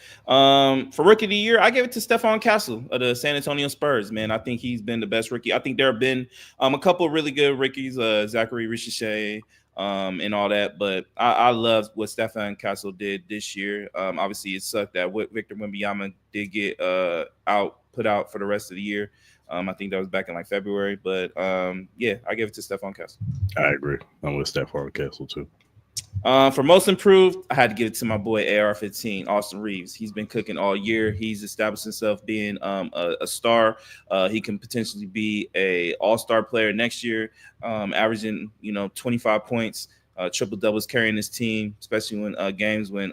[SPEAKER 2] For rookie of the year, I gave it to Stephon Castle of the San Antonio Spurs. Man, I think he's been the best rookie. I think there have been a couple of really good rookies, Zachary Ricochet, and all that. But I love what Stephon Castle did this year. Obviously, it sucked that Victor Wembanyama did get put out for the rest of the year. I think that was back in like February. But yeah, I give it to Stephon Kessel.
[SPEAKER 1] I agree. I'm with Stephon Kessel too.
[SPEAKER 2] For most improved, I had to give it to my boy AR-15, Austin Reeves. He's been cooking all year. He's established himself being a star. He can potentially be a all-star player next year, averaging 25 points, triple doubles, carrying his team, especially when games when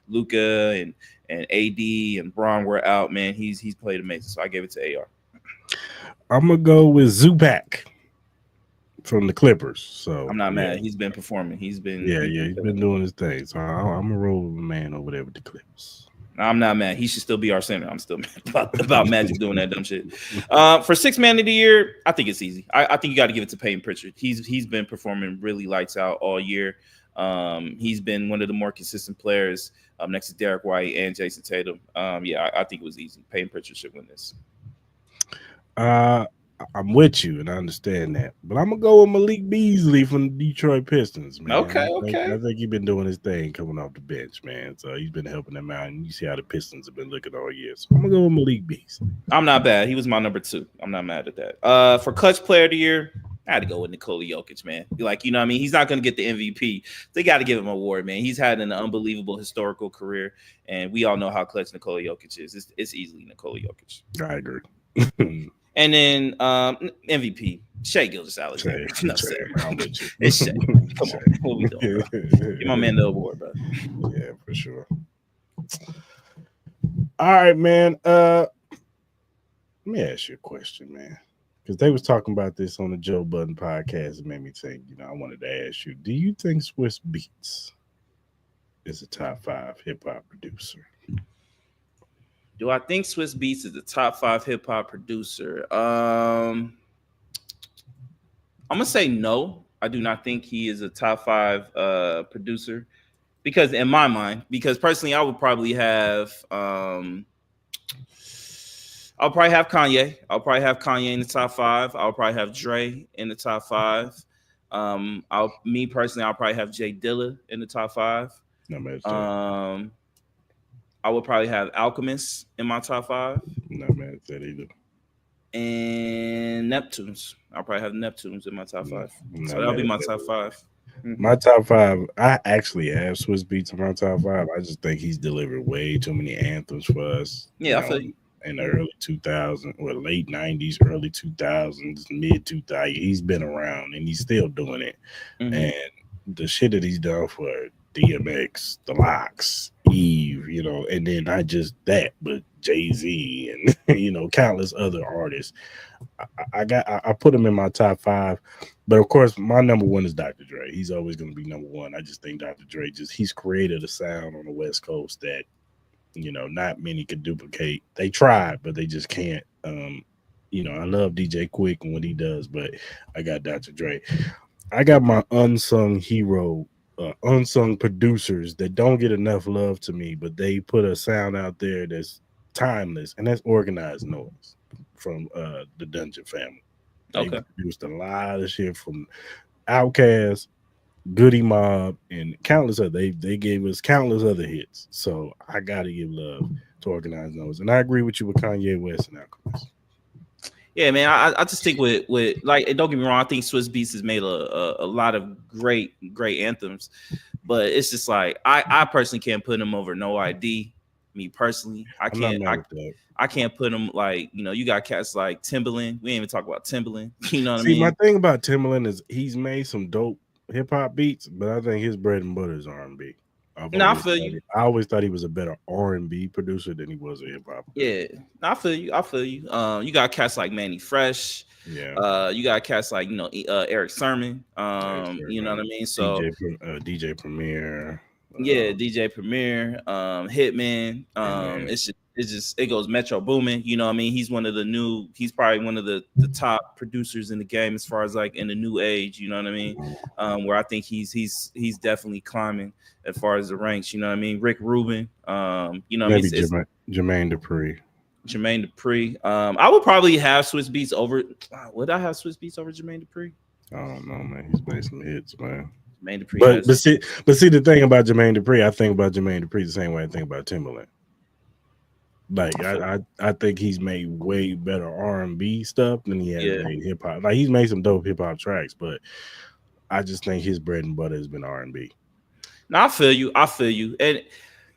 [SPEAKER 2] Luka and AD and Braun were out. Man, he's played amazing. So I gave it to AR.
[SPEAKER 1] I'm gonna go with Zubac from the Clippers. So
[SPEAKER 2] I'm not mad. He's been performing. He's been
[SPEAKER 1] doing his thing. So I'm gonna roll with my man over there with the Clippers.
[SPEAKER 2] I'm not mad. He should still be our center. I'm still mad about Magic doing that dumb shit. For sixth man of the year, I think it's easy. I think you got to give it to Peyton Pritchard. He's been performing really lights out all year. He's been one of the more consistent players next to Derek White and Jason Tatum. I think it was easy. Peyton Pritchard should win this.
[SPEAKER 1] I'm with you, and I understand that, but I'm gonna go with Malik Beasley from the Detroit Pistons, man.
[SPEAKER 2] Okay.
[SPEAKER 1] I think he's been doing his thing coming off the bench, man. So he's been helping them out, and you see how the Pistons have been looking all year. So I'm gonna go with Malik Beasley.
[SPEAKER 2] I'm not bad. He was my number 2. I'm not mad at that. For clutch player of the year, I had to go with Nikola Jokic, man. Like, you know what I mean? He's not going to get the MVP. They got to give him an award, man. He's had an unbelievable historical career, and we all know how clutch Nikola Jokic is. It's easily Nikola Jokic.
[SPEAKER 1] I agree.
[SPEAKER 2] And then MVP, Shai Gilgeous-Alexander. No, sir. It's Shai. Come on. What we doing, bro? Give my man the award, bro.
[SPEAKER 1] Yeah, for sure. All right, man. Let me ask you a question, man. Because they was talking about this on the Joe Budden podcast. It made me think, I wanted to ask you, do you think Swizz Beatz is a top 5 hip-hop producer?
[SPEAKER 2] Do I think Swizz Beatz is the top 5 hip-hop producer? I'm going to say no. I do not think he is a top 5 producer. Because in my mind, personally, I would probably have Kanye. I'll probably have Kanye in the top 5. I'll probably have Dre in the top 5. I'll probably have Jay Dilla in the top 5.
[SPEAKER 1] No matter.
[SPEAKER 2] I would probably have Alchemist in my top 5.
[SPEAKER 1] Not mad at that either.
[SPEAKER 2] And Neptunes. I'll probably have Neptunes in my top 5. So that'll be my top 5.
[SPEAKER 1] My top 5, I actually have Swizz Beatz in my top 5. I just think he's delivered way too many anthems for us.
[SPEAKER 2] Yeah, I feel you.
[SPEAKER 1] In the early 2000s, or late 90s, early 2000s, mid 2000s, he's been around and he's still doing it. Mm-hmm. And the shit that he's done for DMX, The Lox, Eve, and then not just that, but Jay-Z and countless other artists. I put him in my top 5, but of course my number 1 is Dr. Dre. He's always going to be number 1. I just think Dr. Dre he's created a sound on the West Coast that not many could duplicate. They tried, but they just can't. I love DJ Quick and what he does, but I got Dr. Dre. I got my unsung hero, unsung producers that don't get enough love to me, but they put a sound out there that's timeless, and that's Organized Noise from the Dungeon Family. They produced a lot of shit from Outkast, Goody Mob, and countless other. They gave us countless other hits. So I gotta give love to Organized Noise, and I agree with you with Kanye West and Alchemist.
[SPEAKER 2] Yeah, man. I just think with like, don't get me wrong. I think Swizz Beatz has made a lot of great anthems, but it's just like I personally can't put him over No ID. Me personally, I can't put him like, you got cats like Timbaland. We ain't even talk about Timbaland. You know what I mean?
[SPEAKER 1] My thing about Timbaland is he's made some dope hip hop beats, but I think his bread and butter is R&B.
[SPEAKER 2] I feel you.
[SPEAKER 1] I always thought he was a better R&B producer than he was a hip hop.
[SPEAKER 2] Yeah, I feel you. You got cats like Manny Fresh.
[SPEAKER 1] Yeah.
[SPEAKER 2] You got cats like Eric Sermon. You know what I mean? So
[SPEAKER 1] DJ Premier.
[SPEAKER 2] Yeah, DJ Premier, Hitman. It goes Metro Boomin. You know what I mean? He's probably one of the top producers in the game as far as like in the new age, you know what I mean? Where I think he's definitely climbing as far as the ranks, you know what I mean? Rick Rubin, you know what I mean?
[SPEAKER 1] Jermaine Dupri.
[SPEAKER 2] I would probably have Swizz Beatz over. Would I have Swizz Beatz over Jermaine Dupri?
[SPEAKER 1] I don't know, man. He's made some hits, man.
[SPEAKER 2] Jermaine Dupri.
[SPEAKER 1] But see the thing about Jermaine Dupri, I think about Jermaine Dupri the same way I think about Timbaland. Like I think he's made way better R&B stuff than he has
[SPEAKER 2] Yeah.
[SPEAKER 1] made hip hop. Like he's made some dope hip hop tracks, but I just think his bread and butter has been R&B.
[SPEAKER 2] No, I feel you. And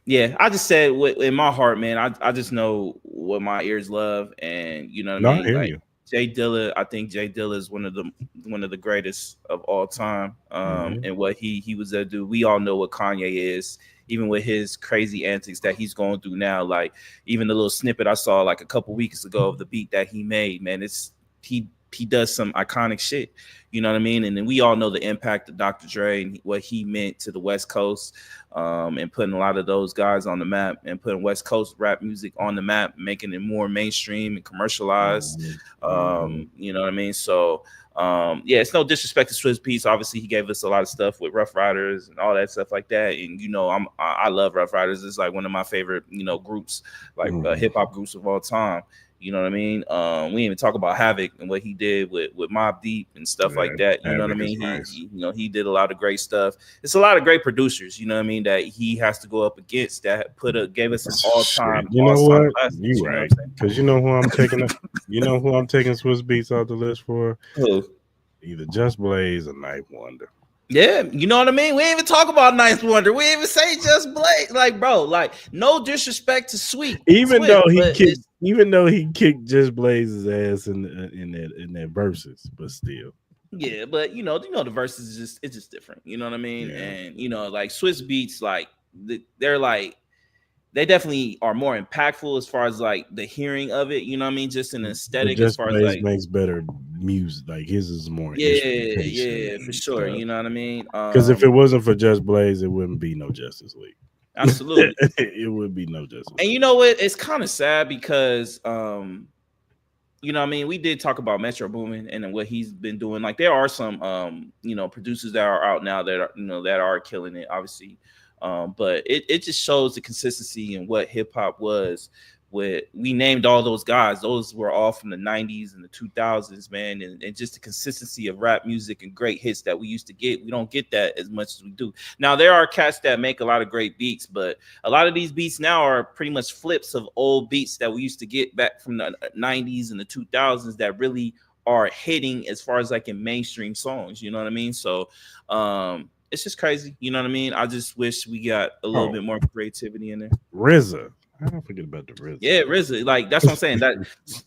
[SPEAKER 2] yeah, I just said in my heart, man, I just know what my ears love, and you know what
[SPEAKER 1] No,
[SPEAKER 2] I
[SPEAKER 1] I
[SPEAKER 2] mean.
[SPEAKER 1] hear
[SPEAKER 2] Like
[SPEAKER 1] you.
[SPEAKER 2] Jay Dilla, I think Jay Dilla is one of the greatest of all time. And what he was there to do. We all know what Kanye is, even with his crazy antics that he's going through now. Like even the little snippet I saw like a couple weeks ago of the beat that he made, man, it's he does some iconic shit. You know what I mean? And then we all know the impact of Dr. Dre and what he meant to the West Coast, and putting a lot of those guys on the map and putting West Coast rap music on the map, making it more mainstream and commercialized. You know what I mean? So yeah, it's no disrespect to Swizz Beatz. Obviously, he gave us a lot of stuff with Rough Riders and all that stuff like that. And you know, I love Rough Riders. It's like one of my favorite, you know, groups, like hip hop groups of all time. You know what I mean? We didn't even talk about Havoc and what he did with Mobb Deep and stuff like that. You know what I mean? He, you know, he did a lot of great stuff. It's a lot of great producers, you know what I mean, that he has to go up against that gave us some all-time.
[SPEAKER 1] You know what?
[SPEAKER 2] Classics,
[SPEAKER 1] you right. Because you know who I'm taking you know who I'm taking Swizz Beatz off the list for?
[SPEAKER 2] Who?
[SPEAKER 1] Either Just Blaze or Ninth Wonder.
[SPEAKER 2] Yeah, you know what I mean? We ain't even talk about Ninth Wonder. We ain't even say Just Blaze. Like, bro, like no disrespect to Sweet.
[SPEAKER 1] Even though he kicked Just Blaze's ass in that verses, but still.
[SPEAKER 2] Yeah, but you know the verses it's just different. You know what I mean?
[SPEAKER 1] Yeah.
[SPEAKER 2] And you know, like Swizz Beatz, like they're like they definitely are more impactful as far as like the hearing of it. You know what I mean? Just an aesthetic
[SPEAKER 1] Just
[SPEAKER 2] as far
[SPEAKER 1] Blaze
[SPEAKER 2] as like
[SPEAKER 1] makes better music. Like his is more.
[SPEAKER 2] Yeah, for sure. You know what I mean?
[SPEAKER 1] Because if it wasn't for Just Blaze, it wouldn't be no Justice League.
[SPEAKER 2] Absolutely,
[SPEAKER 1] it would be no Justice League.
[SPEAKER 2] And you know what? It's kind of sad because you know what I mean, we did talk about Metro Boomin and what he's been doing. Like there are some you know, producers that are out now that are, you know, that are killing it, obviously. But it just shows the consistency in what hip hop was. We named all those guys. Those were all from the 90s and the 2000s, man. And just the consistency of rap music and great hits that we used to get. We don't get that as much as we do. Now, there are cats that make a lot of great beats, but a lot of these beats now are pretty much flips of old beats that we used to get back from the 90s and the 2000s that really are hitting as far as like in mainstream songs. You know what I mean? So, it's just crazy. You know what I mean? I just wish we got a little bit more creativity in there.
[SPEAKER 1] RZA. I don't forget about the RZA.
[SPEAKER 2] Yeah, RZA. Like that's what I'm saying. That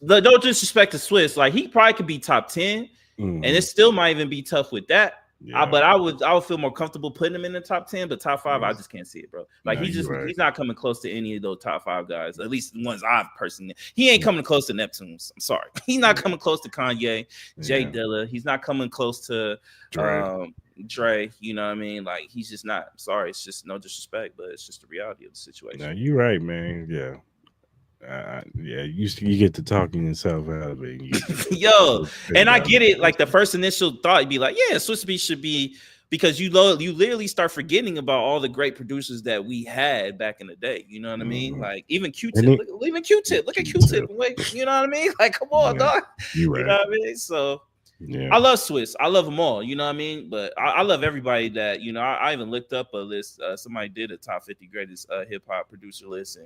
[SPEAKER 2] no disrespect to Swizz. Like he probably could be top 10, and it still might even be tough with that. Yeah. But I would feel more comfortable putting him in the top 10, but top 5, I just can't see it, bro. Like he's not coming close to any of those top 5 guys. At least the ones I've personally. He ain't coming close to Neptunes. I'm sorry. He's not coming close to Kanye, Jay Dilla. He's not coming close to Dre. You know what I mean? Like he's just not. I'm sorry. It's just no disrespect, but it's just the reality of the situation.
[SPEAKER 1] Now you're right, man. Yeah. You get to talking yourself out of it.
[SPEAKER 2] Yo, and I get it. Like the first initial thought, you'd be like, yeah, Swizz Beatz should be, because you literally start forgetting about all the great producers that we had back in the day. You know what I mean? Like even Q-Tip, look at Q-Tip. Wait, you know what I mean? Like, come on, dog.
[SPEAKER 1] You right.
[SPEAKER 2] You know what I mean? So I love Swizz. I love them all. You know what I mean? But I love everybody that, you know, I even looked up a list. Somebody did a top 50 greatest hip hop producer list,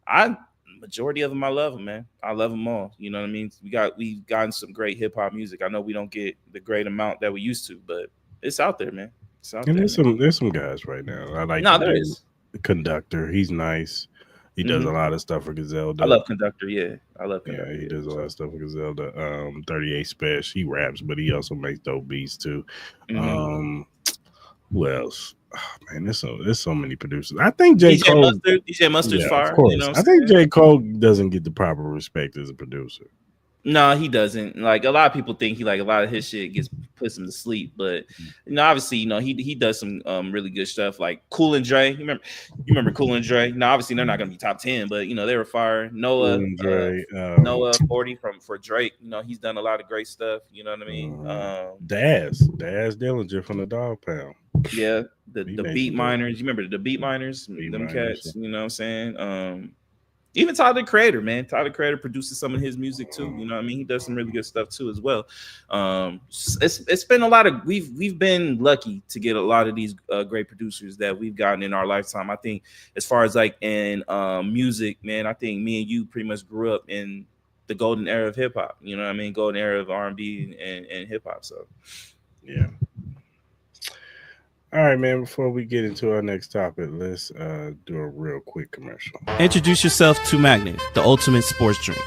[SPEAKER 2] and majority of them, I love them, man. I love them all. You know what I mean? We've gotten some great hip hop music. I know we don't get the great amount that we used to, but it's out there, man. It's out there.
[SPEAKER 1] There's some guys right now. I like.
[SPEAKER 2] There is.
[SPEAKER 1] The Conductor. He's nice. He does a lot of stuff for Griselda.
[SPEAKER 2] I love Conductor. Yeah, I love Conductor.
[SPEAKER 1] Yeah, he does a lot of stuff for Griselda. 38 Special. He raps, but he also makes dope beats too. Who else? Oh, man, there's so many producers. I think J. Cole.
[SPEAKER 2] DJ Mustard's fire.
[SPEAKER 1] Of course.
[SPEAKER 2] You know
[SPEAKER 1] I think J. Cole doesn't get the proper respect as a producer.
[SPEAKER 2] No, he doesn't. Like a lot of people think a lot of his shit puts him to sleep, but you know, obviously, you know, he does some really good stuff. Like Cool and Dre. You remember Cool and Dre? Now, obviously, they're not gonna be top 10, but you know, they were fire. Noah, Noah 40 for Drake. You know, he's done a lot of great stuff. You know what I mean?
[SPEAKER 1] Daz Dillinger from the Dog Pound.
[SPEAKER 2] Yeah, the Beat Miners. You remember the Beat Miners? Them cats. You know what I'm saying? Even Tyler the Creator, man. Tyler the Creator produces some of his music too. You know what I mean? He does some really good stuff too as well. It's been a lot of we've been lucky to get a lot of these great producers that we've gotten in our lifetime. I think as far as like in music, man, I think me and you pretty much grew up in the golden era of hip hop. You know what I mean? Golden era of R&B and hip hop. So
[SPEAKER 1] yeah. All right, man. Before we get into our next topic, let's do a real quick commercial.
[SPEAKER 4] Introduce yourself to Magnet, the ultimate sports drink.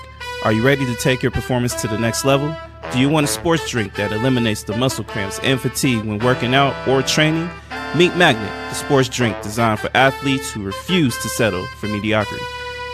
[SPEAKER 4] Are you ready to take your performance to the next level? Do you want a sports drink that eliminates the muscle cramps and fatigue when working out or training? Meet Magnet, the sports drink designed for athletes who refuse to settle for mediocrity.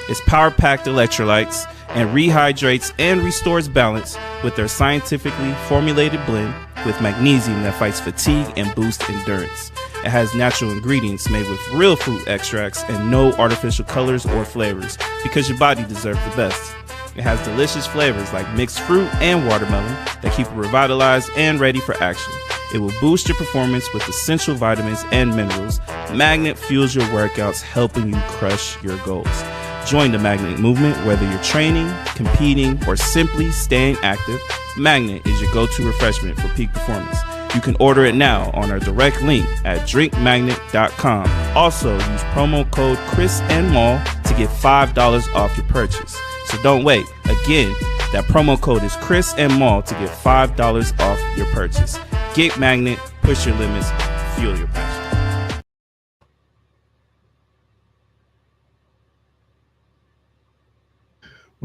[SPEAKER 4] It's power-packed electrolytes and rehydrates and restores balance with their scientifically formulated blend with magnesium that fights fatigue and boosts endurance. It has natural ingredients made with real fruit extracts and no artificial colors or flavors because your body deserves the best. It has delicious flavors like mixed fruit and watermelon that keep you revitalized and ready for action. It will boost your performance with essential vitamins and minerals. Magnet fuels your workouts, helping you crush your goals. Join the Magnet movement whether you're training, competing, or simply staying active. Magnet is your go-to refreshment for peak performance. You can order it now on our direct link at drinkmagnet.com. Also, use promo code Cris and Mall to get $5 off your purchase. So don't wait. Again, that promo code is Cris and Mall to get $5 off your purchase. Get Magnet, push your limits, fuel your passion.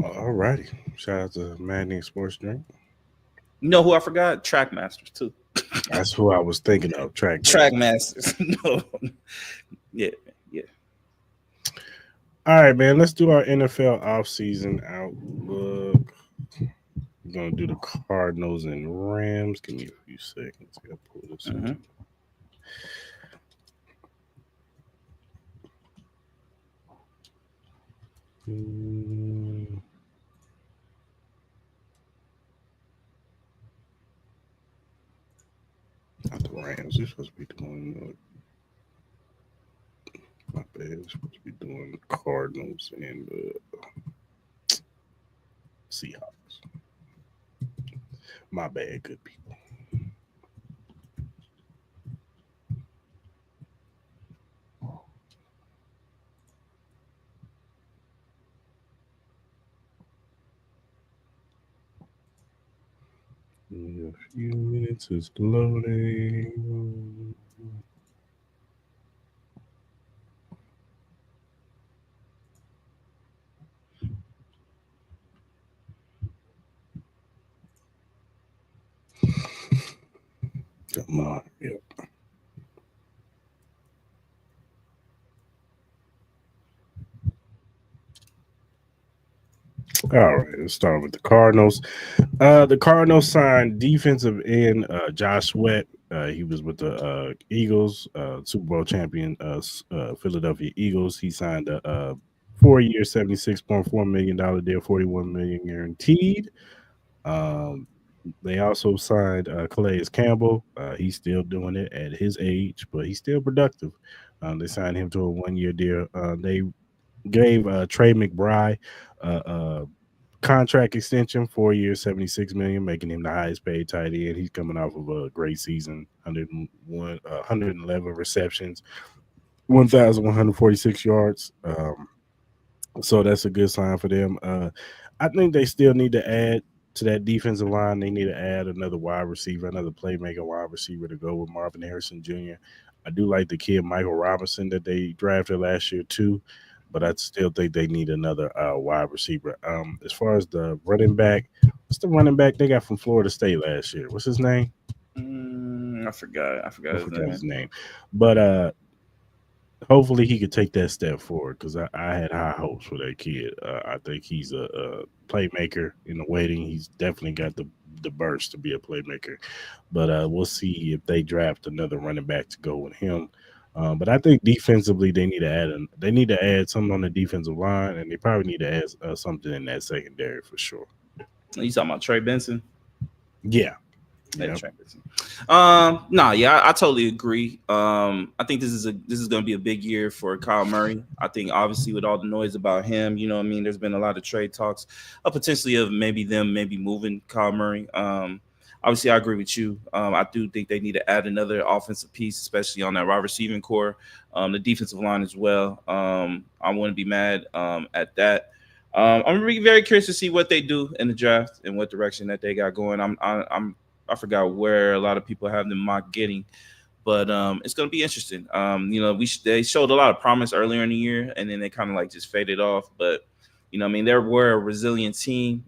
[SPEAKER 1] All righty. Shout out to Magnet Sports Drink.
[SPEAKER 2] you know who I forgot? Trackmasters too.
[SPEAKER 1] That's who I was thinking of.
[SPEAKER 2] Trackmasters. No. Yeah.
[SPEAKER 1] All right, man. Let's do our NFL offseason outlook. We're gonna do the Cardinals and Rams. Give me a few seconds. I gotta pull this up. Not the Rams. You're supposed to be doing my bad. You're supposed to be doing the Cardinals and the Seahawks. My bad, good people. In a few minutes, it's loading. Come on, yep. All right, let's start with the Cardinals. The Cardinals signed defensive end Josh Sweat. He was with the Eagles, Super Bowl champion Philadelphia Eagles. He signed a 4-year, $76.4 million deal, $41 million guaranteed. They also signed Calais Campbell. He's still doing it at his age, but he's still productive. They signed him to a 1-year deal. They gave Trey McBride contract extension, 4 years, $76 million, making him the highest paid tight end. He's coming off of a great season, 111 receptions, 1,146 yards. So that's a good sign for them. I think they still need to add to that defensive line. They need to add another wide receiver, another playmaker wide receiver to go with Marvin Harrison Jr. I do like the kid Michael Robinson that they drafted last year too, but I still think they need another wide receiver. As far as the running back, what's the running back they got from Florida State last year? What's his name?
[SPEAKER 2] I forgot his name.
[SPEAKER 1] But hopefully he could take that step forward because I had high hopes for that kid. I think he's a playmaker in the waiting. He's definitely got the burst to be a playmaker. But we'll see if they draft another running back to go with him. But I think defensively they need to add something on the defensive line, and they probably need to add something in that secondary for sure.
[SPEAKER 2] You talking about Trey Benson?
[SPEAKER 1] Yeah. Yep.
[SPEAKER 2] I totally agree. I think this is going to be a big year for Kyle Murray. I think obviously with all the noise about him, you know what I mean, there's been a lot of trade talks, potentially of maybe moving Kyle Murray. Obviously, I agree with you. I do think they need to add another offensive piece, especially on that wide receiving core, the defensive line as well. I wouldn't be mad at that. I'm really very curious to see what they do in the draft and what direction that they got going. I forgot where a lot of people have them mock getting, but it's going to be interesting. They showed a lot of promise earlier in the year, and then they kind of like just faded off. But they were a resilient team.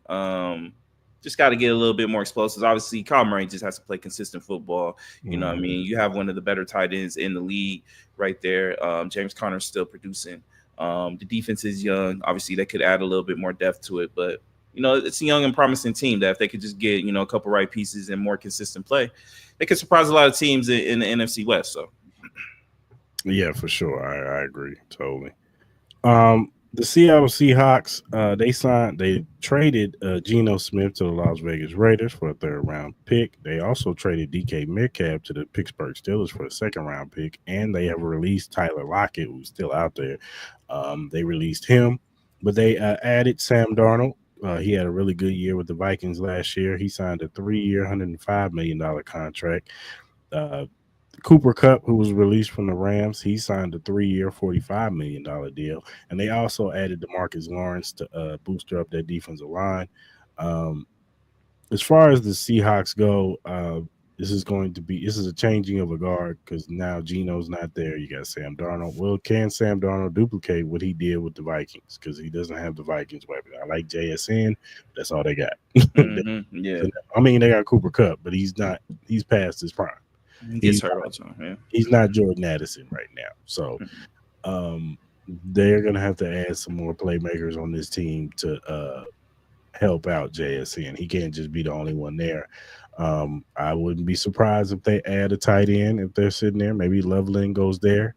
[SPEAKER 2] Just got to get a little bit more explosive. Obviously, Kyle Murray just has to play consistent football. You know what I mean? You have one of the better tight ends in the league right there. James Conner's still producing. The defense is young. Obviously, they could add a little bit more depth to it, but it's a young and promising team that if they could just get a couple right pieces and more consistent play, they could surprise a lot of teams in the NFC West. So,
[SPEAKER 1] yeah, for sure, I agree totally. The Seattle Seahawks, they traded Geno Smith to the Las Vegas Raiders for a 3rd round pick. They also traded DK Metcalf to the Pittsburgh Steelers for a 2nd round pick, and they have released Tyler Lockett, who's still out there. They released him, but they added Sam Darnold. He had a really good year with the Vikings last year. He signed a 3-year, $105 million contract. Cooper Kupp, who was released from the Rams, he signed a 3-year, $45 million deal. And they also added DeMarcus Lawrence to booster up their defensive line. As far as the Seahawks go, this is a changing of a guard because now Geno's not there. You got Sam Darnold. Well, can Sam Darnold duplicate what he did with the Vikings? Because he doesn't have the Vikings weapon. I like JSN. That's all they got.
[SPEAKER 2] Yeah.
[SPEAKER 1] I mean, they got Cooper Kupp, but he's past his prime.
[SPEAKER 2] He gets hurt all the time. Yeah.
[SPEAKER 1] He's not Jordan Addison right now. So they're going to have to add some more playmakers on this team to help out JSN. He can't just be the only one there. I wouldn't be surprised if they add a tight end if they're sitting there. Maybe Loveland goes there.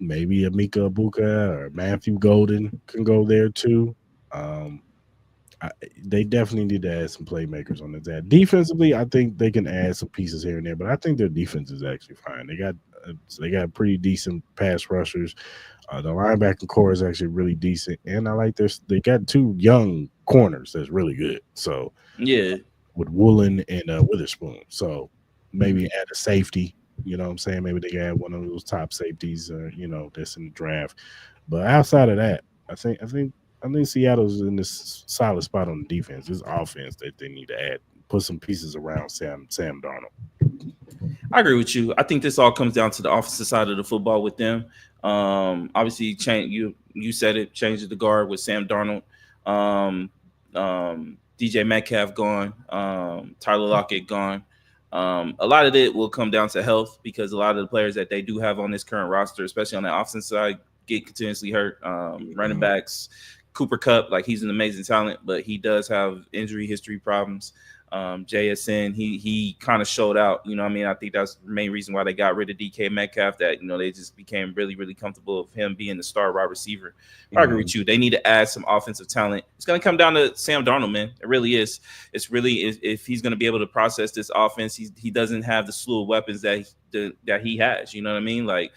[SPEAKER 1] Maybe Amika Ibuka or Matthew Golden can go there too. They definitely need to add some playmakers on that. Defensively, I think they can add some pieces here and there, but I think their defense is actually fine. They got pretty decent pass rushers. The linebacking core is actually really decent, and I like they got 2 young corners that's really good. So
[SPEAKER 2] yeah,
[SPEAKER 1] with Woolen and Witherspoon. So maybe add a safety. You know what I'm saying? Maybe they can add one of those top safeties. That's in the draft. But outside of that, I think Seattle's in this solid spot on the defense. This offense that they need to add, put some pieces around Sam Darnold.
[SPEAKER 2] I agree with you. I think this all comes down to the offensive side of the football with them. Obviously, you said it, change the guard with Sam Darnold. DJ Metcalf gone. Tyler Lockett gone. A lot of it will come down to health because a lot of the players that they do have on this current roster, especially on the offensive side, get continuously hurt. Running backs, Cooper Kupp, like he's an amazing talent, but he does have injury history problems. JSN, he kind of showed out. I think that's the main reason why they got rid of DK Metcalf, that, they just became really, really comfortable with him being the star wide receiver. I agree with you. They need to add some offensive talent. It's going to come down to Sam Darnold, man. It really is. It's really, if he's going to be able to process this offense, he doesn't have the slew of weapons that he has. You know what I mean? Like,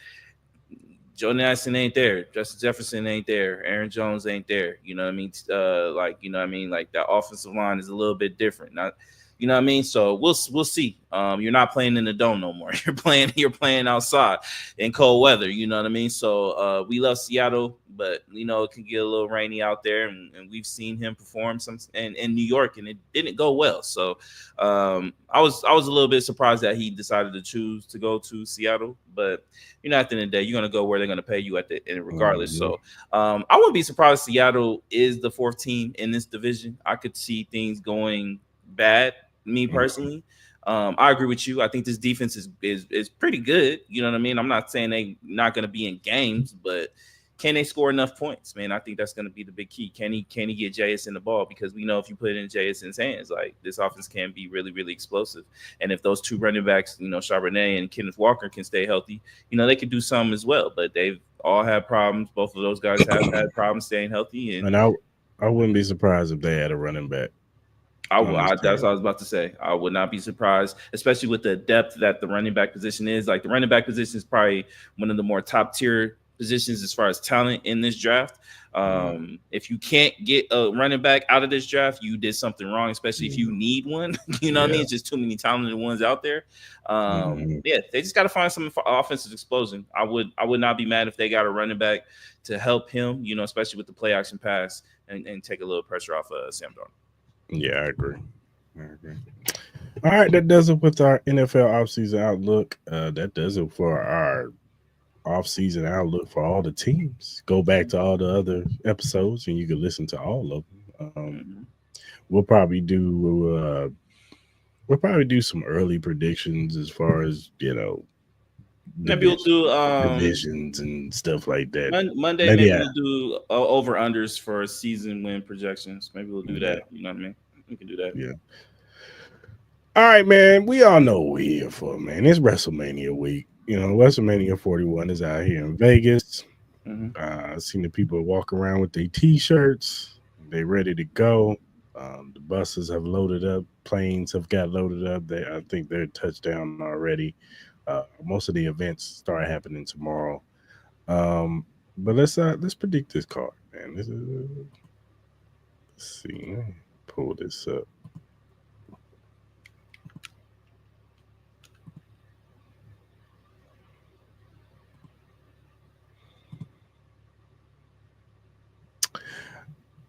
[SPEAKER 2] Jordan Addison ain't there. Justin Jefferson ain't there. Aaron Jones ain't there. You know what I mean? Like that offensive line is a little bit different. Not, you know what I mean? So we'll see. You're not playing in the dome no more. You're playing outside in cold weather. You know what I mean? So we love Seattle, but it can get a little rainy out there, and we've seen him perform some in New York, and it didn't go well. So I was a little bit surprised that he decided to choose to go to Seattle, but at the end of the day, you're going to go where they're going to pay you at the end regardless. So I wouldn't be surprised Seattle is the 4th team in this division. I could see things going bad, me personally. I agree with you. I think this defense is pretty good. You know what I mean? I'm not saying they not going to be in games, but can they score enough points, man? I think that's going to be the big key. Can he get JSN the ball? Because we know if you put it in JSN's hands, like, this offense can be really, really explosive. And if those 2 running backs, Charbonnet and Kenneth Walker can stay healthy, they could do some as well. But they've all had problems. Both of those guys have had problems staying healthy. And
[SPEAKER 1] I wouldn't be surprised if they had a running back.
[SPEAKER 2] That's what I was about to say. I would not be surprised, especially with the depth that the running back position is. Like the running back position is probably one of the more top tier positions as far as talent in this draft. If you can't get a running back out of this draft, you did something wrong, especially if you need one. You know what I mean? It's just too many talented ones out there. Yeah, they just got to find some offensive explosion. I would not be mad if they got a running back to help him, you know, especially with the play action pass and take a little pressure off Sam Darnold.
[SPEAKER 1] Yeah, I agree. All right, that does it with our NFL offseason outlook. That does it for our off-season outlook for all the teams. Go back to all the other episodes and you can listen to all of them. We'll probably do some early predictions as far as, you know,
[SPEAKER 2] maybe we'll do
[SPEAKER 1] divisions and stuff like that.
[SPEAKER 2] Monday maybe we'll do over unders for season win projections. Maybe we'll do that. You know what I mean? We can do that.
[SPEAKER 1] Yeah. All right, man. We all know what we're here for, man. It's WrestleMania week. You know, WrestleMania 41 is out here in Vegas. I've seen the people walk around with their T-shirts. They ready to go. The buses have loaded up. Planes have got loaded up. I think they're touchdown already. Most of the events start happening tomorrow. But let's predict this card, man. Let's see. Let me pull this up.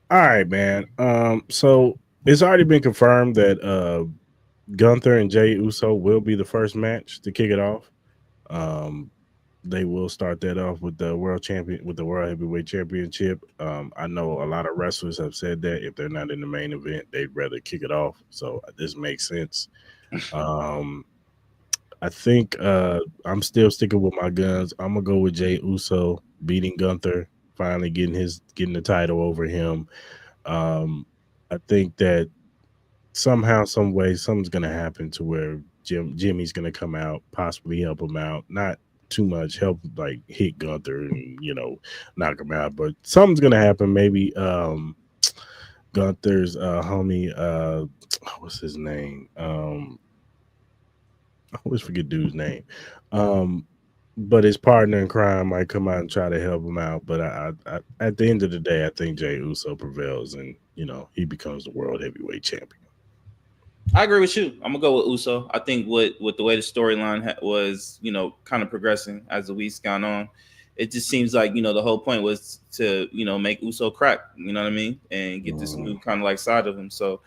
[SPEAKER 1] All right, man. So it's already been confirmed that Gunther and Jey Uso will be the first match to kick it off. They will start that off with the World Heavyweight Championship. I know a lot of wrestlers have said that if they're not in the main event, they'd rather kick it off. So this makes sense. I think I'm still sticking with my guns. I'm gonna go with Jey Uso beating Gunther, finally getting the title over him. I think that somehow, some way, something's gonna happen to where Jimmy's gonna come out, possibly help him out. Not too much help, like hit Gunther and, you know, knock him out, but something's gonna happen. Maybe Gunther's homie, what's his name? I always forget dude's name. But his partner in crime might come out and try to help him out. But I at the end of the day, I think Jey Uso prevails, and, you know, he becomes the world heavyweight champion.
[SPEAKER 2] I agree with you. I'm gonna go with Uso. I think with the way the storyline was, you know, kind of progressing as the weeks gone on, it just seems like, you know, the whole point was to, you know, make Uso crack. You know what I mean, and get this new kind of like side of him. So,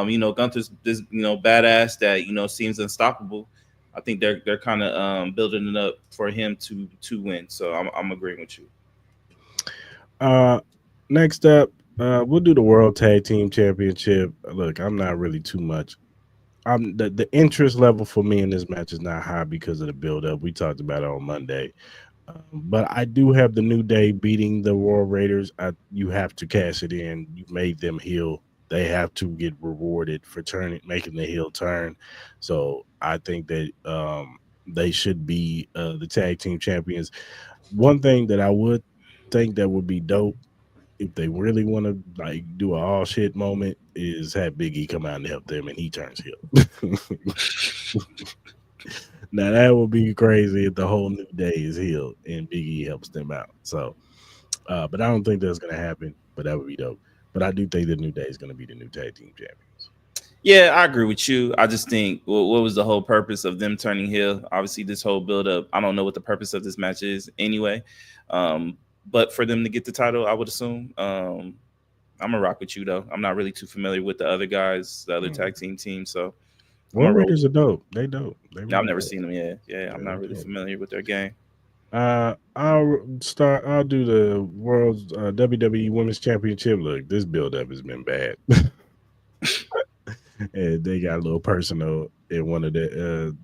[SPEAKER 2] you know, Gunther's this, you know, badass that, you know, seems unstoppable. I think they're kind of building it up for him to win. So I'm agreeing with you.
[SPEAKER 1] Next up, we'll do the World Tag Team Championship. Look, I'm not really too much. The interest level for me in this match is not high because of the build-up. We talked about it on Monday. But I do have the New Day beating the Royal Raiders. You have to cash it in. You made them heel. They have to get rewarded for making the heel turn. So I think that they should be the tag team champions. One thing that I would think that would be dope, if they really want to like do a all shit moment, is have Big E come out and help them and he turns heel. Now that would be crazy if the whole New Day is healed and Big E helps them out. So, but I don't think that's gonna happen. But that would be dope. But I do think the New Day is gonna be the new tag team champions.
[SPEAKER 2] Yeah, I agree with you. I just think what was the whole purpose of them turning heel? Obviously, this whole build up. I don't know what the purpose of this match is anyway. But for them to get the title, I would assume. I'm gonna rock with you though. I'm not really too familiar with the other guys, the other tag team. So
[SPEAKER 1] Royal Raiders are dope. They dope.
[SPEAKER 2] I've never seen them yet. Yeah, I'm not really familiar with their game.
[SPEAKER 1] I'll do the World's WWE Women's Championship. Look, this build up has been bad. And they got a little personal in one of the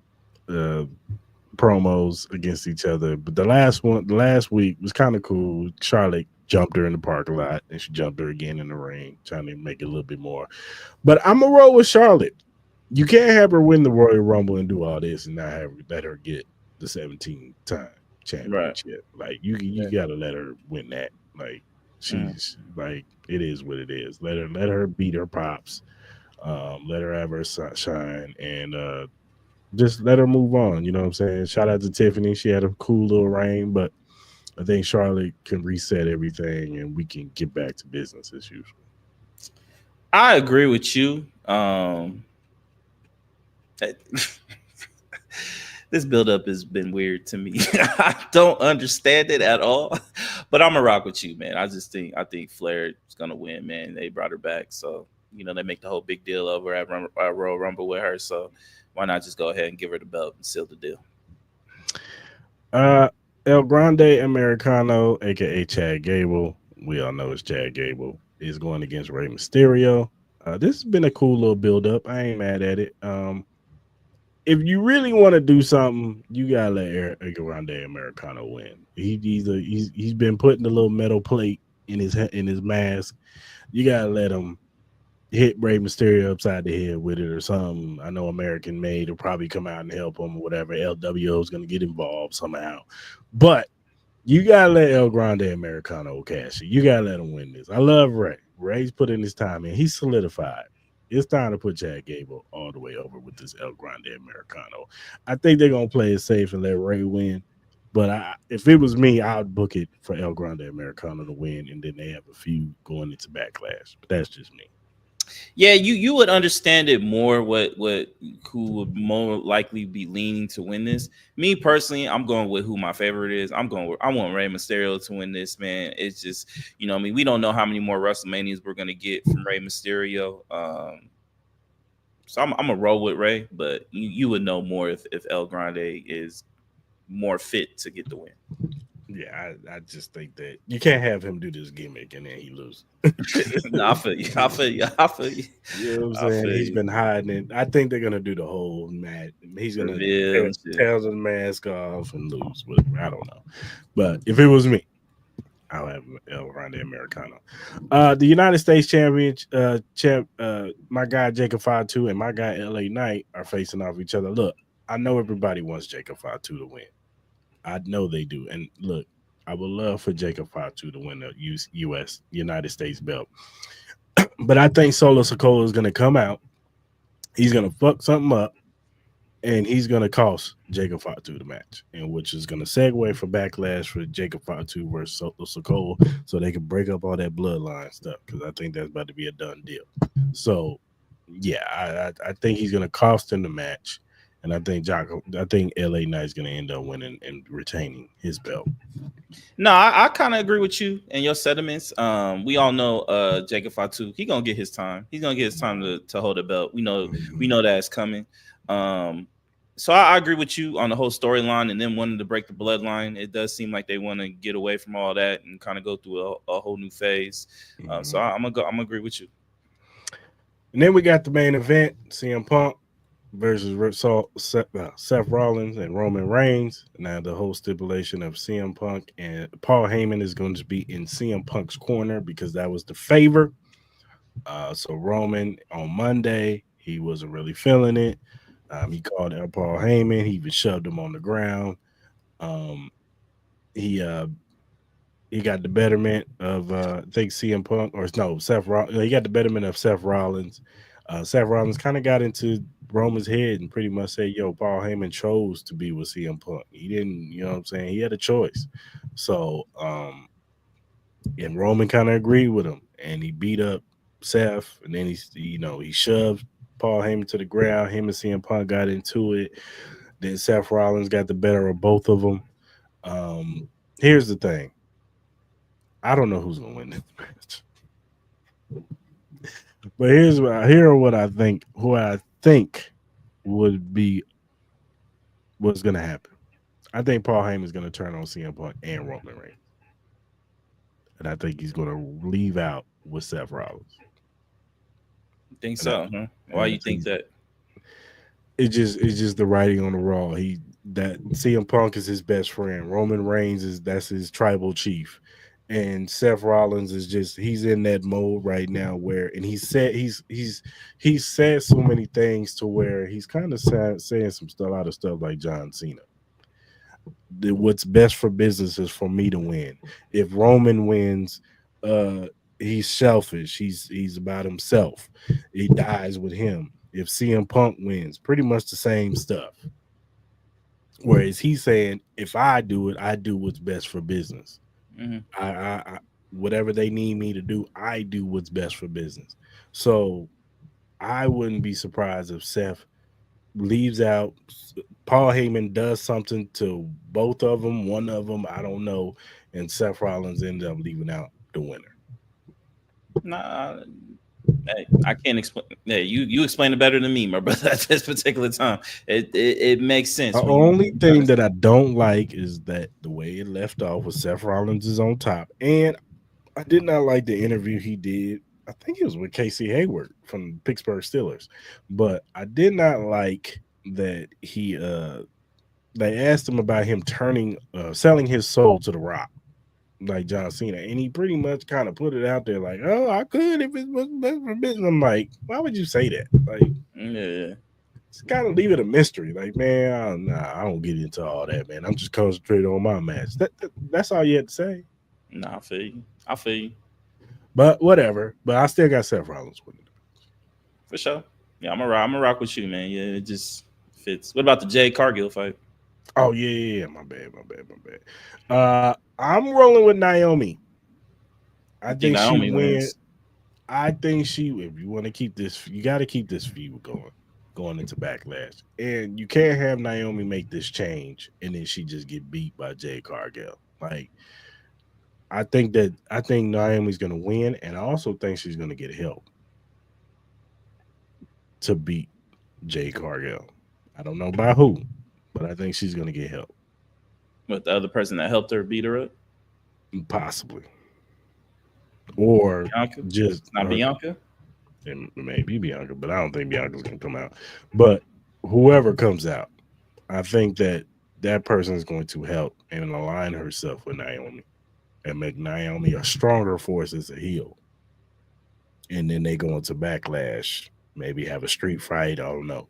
[SPEAKER 1] promos against each other. But the last week was kind of cool. Charlotte jumped her in the parking lot and she jumped her again in the ring, trying to make it a little bit more. But I'm gonna roll with Charlotte. You can't have her win the Royal Rumble and do all this and not let her get the 17-time championship. Right. Like you gotta let her win that. Like she's like, it is what it is. Let her beat her pops. Let her have her shine, and just let her move on. You know what I'm saying? Shout out to Tiffany. She had a cool little reign, but I think Charlotte can reset everything, and we can get back to business as usual.
[SPEAKER 2] I agree with you. This buildup has been weird to me. I don't understand it at all, but I'm gonna rock with you, man. I think Flair is gonna win, man. They brought her back, so they make the whole big deal over at Royal Rumble with her. So why not just go ahead and give her the belt and seal the deal?
[SPEAKER 1] El Grande Americano, aka Chad Gable, we all know it's Chad Gable, is going against Rey Mysterio. This has been a cool little build up. I ain't mad at it. If you really want to do something, you gotta let El Grande Americano win. He's been putting the little metal plate in his mask. You gotta let him hit Rey Mysterio upside the head with it or something. I know American Made will probably come out and help him or whatever. LWO is going to get involved somehow. But you got to let El Grande Americano cash it. You got to let him win this. I love Rey. Rey's put in his time in. He's solidified. It's time to put Chad Gable all the way over with this El Grande Americano. I think they're going to play it safe and let Rey win. But if it was me, I would book it for El Grande Americano to win, and then they have a few going into Backlash. But that's just me.
[SPEAKER 2] Yeah, you would understand it more who would more likely be leaning to win this. Me personally, I'm going with who my favorite is. I want Rey Mysterio to win this, man. It's just, we don't know how many more WrestleManias we're gonna get from Rey Mysterio. So I'm gonna roll with Rey, but you would know more if El Grande is more fit to get the win.
[SPEAKER 1] Yeah, I just think that you can't have him do this gimmick and then he loses.
[SPEAKER 2] No, I feel you.
[SPEAKER 1] You know what I'm saying? He's been hiding it. I think they're gonna do the whole match. He's gonna tear the mask off and lose. I don't know. But if it was me, I'll have El Grande Americano. The United States Champion, my guy Jacob Fatu and my guy LA Knight are facing off each other. Look, I know everybody wants Jacob Fatu to win. I know they do. And look, I would love for Jacob Fatu to win the United States belt. But I think Solo Sikoa is going to come out. He's going to fuck something up. And he's going to cost Jacob Fatu the match. And which is going to segue for Backlash for Jacob Fatu versus Solo Sikoa so they can break up all that bloodline stuff. Because I think that's about to be a done deal. So, yeah, I think he's going to cost him the match. And I think LA Knight's going to end up winning and retaining his belt.
[SPEAKER 2] No, I kind of agree with you and your sentiments. We all know Jacob Fatu. He's going to get his time. He's going to get his time to hold the belt. We know that's coming. So I agree with you on the whole storyline and then wanting to break the bloodline. It does seem like they want to get away from all that and kind of go through a whole new phase. So I'm going to agree with you.
[SPEAKER 1] And then we got the main event, CM Punk versus Seth Rollins and Roman Reigns. Now the whole stipulation of CM Punk and Paul Heyman is going to be in CM Punk's corner because that was the favor. So Roman on Monday, he wasn't really feeling it. He called out Paul Heyman. He even shoved him on the ground. He got the betterment of I think CM Punk Seth Rollins. He got the betterment of Seth Rollins. Seth Rollins kind of got into Roman's head and pretty much said, Paul Heyman chose to be with CM Punk. He didn't, you know what I'm saying? He had a choice. So, and Roman kind of agreed with him and he beat up Seth and then he shoved Paul Heyman to the ground. Him and CM Punk got into it. Then Seth Rollins got the better of both of them. Here's the thing. I don't know who's going to win this match. But what I think. Who I think would be what's going to happen. I think Paul Heyman is going to turn on CM Punk and Roman Reigns, and I think he's going to leave out with Seth Rollins.
[SPEAKER 2] You think so? Huh? Why you think that?
[SPEAKER 1] It's just the writing on the wall. That CM Punk is his best friend. Roman Reigns that's his tribal chief. And Seth Rollins he's in that mode right now and he's said so many things to where he's kind of saying a lot of stuff like John Cena. What's best for business is for me to win. If Roman wins, he's selfish. He's about himself. He dies with him. If CM Punk wins, pretty much the same stuff. Whereas he's saying, if I do it, I do what's best for business.
[SPEAKER 2] Mm-hmm.
[SPEAKER 1] I whatever they need me to do, I do what's best for business. So I wouldn't be surprised if Seth leaves out. Paul Heyman does something to both of them, one of them, I don't know, and Seth Rollins ended up leaving out the winner.
[SPEAKER 2] Nah, hey, I can't explain. Hey, you explain it better than me, my brother. At this particular time, it makes sense.
[SPEAKER 1] The only thing that I don't like is that the way it left off with Seth Rollins is on top, and I did not like the interview he did. I think it was with Casey Hayward from Pittsburgh Steelers, but I did not like that he they asked him about him selling his soul to The Rock, like John Cena, and he pretty much kind of put it out there like, oh, I could if it was best for business. I'm like, why would you say that? Like,
[SPEAKER 2] yeah,
[SPEAKER 1] just kind of leave it a mystery. Like, man, I don't get into all that, man. I'm just concentrated on my match. That's all you had to say.
[SPEAKER 2] Nah, I feel you.
[SPEAKER 1] But whatever. But I still got Seth Rollins winning.
[SPEAKER 2] For sure. Yeah, I'm gonna rock with you, man. Yeah, it just fits. What about the Jade Cargill fight?
[SPEAKER 1] Oh yeah. My bad. I'm rolling with Naomi. I think
[SPEAKER 2] Naomi
[SPEAKER 1] she
[SPEAKER 2] wins.
[SPEAKER 1] wins. I think she. If you want to keep this, you got to keep this feud going into Backlash, and you can't have Naomi make this change and then she just get beat by Jade Cargill. Like, I think Naomi's going to win, and I also think she's going to get help to beat Jade Cargill. I don't know by who, but I think she's going to get help.
[SPEAKER 2] With the other person that helped her beat her up?
[SPEAKER 1] Possibly. Or
[SPEAKER 2] Bianca?
[SPEAKER 1] just
[SPEAKER 2] not Bianca?
[SPEAKER 1] It may be Bianca, but I don't think Bianca's going to come out. But whoever comes out, I think that person is going to help and align herself with Naomi and make Naomi a stronger force as a heel. And then they go into Backlash, maybe have a street fight. I don't know.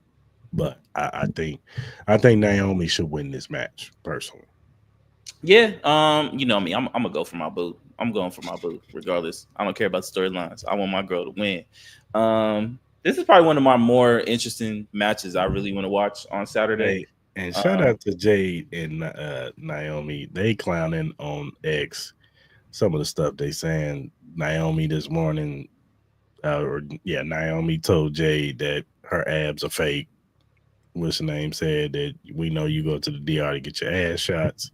[SPEAKER 1] But I think Naomi should win this match, personally.
[SPEAKER 2] Yeah, you know me. I'm gonna go for my boo. I'm going for my boo, regardless. I don't care about the storylines. I want my girl to win. This is probably one of my more interesting matches I really want to watch on Saturday.
[SPEAKER 1] And shout out to Jade and Naomi. They clowning on X. Some of the stuff they saying. Naomi this morning, Naomi told Jade that her abs are fake. What's her name said that we know you go to the DR to get your ass shots.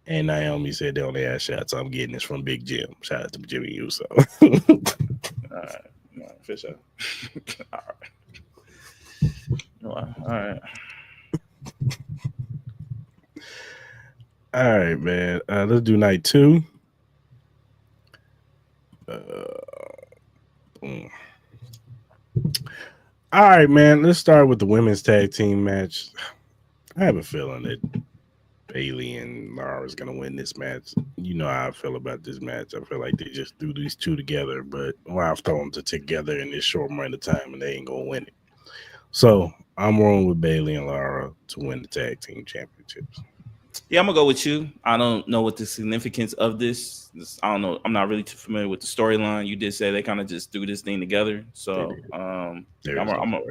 [SPEAKER 1] And Naomi said the only ass shots I'm getting is from Big Jim. Shout out to Jimmy Uso.
[SPEAKER 2] All right. No, for sure. All right.
[SPEAKER 1] All right, man. Let's do night 2. All right, man. Let's start with the women's tag team match. I have a feeling that Bayley and Lara is going to win this match. You know how I feel about this match. I feel like they just threw these two together, but I've thrown them together in this short amount of time, and they ain't going to win it. So I'm rolling with Bayley and Lara to win the tag team championships.
[SPEAKER 2] Yeah, I'm gonna go with you. I don't know what the significance of this. I don't know. I'm not really too familiar with the storyline. You did say they kind of just threw this thing together. So I'm gonna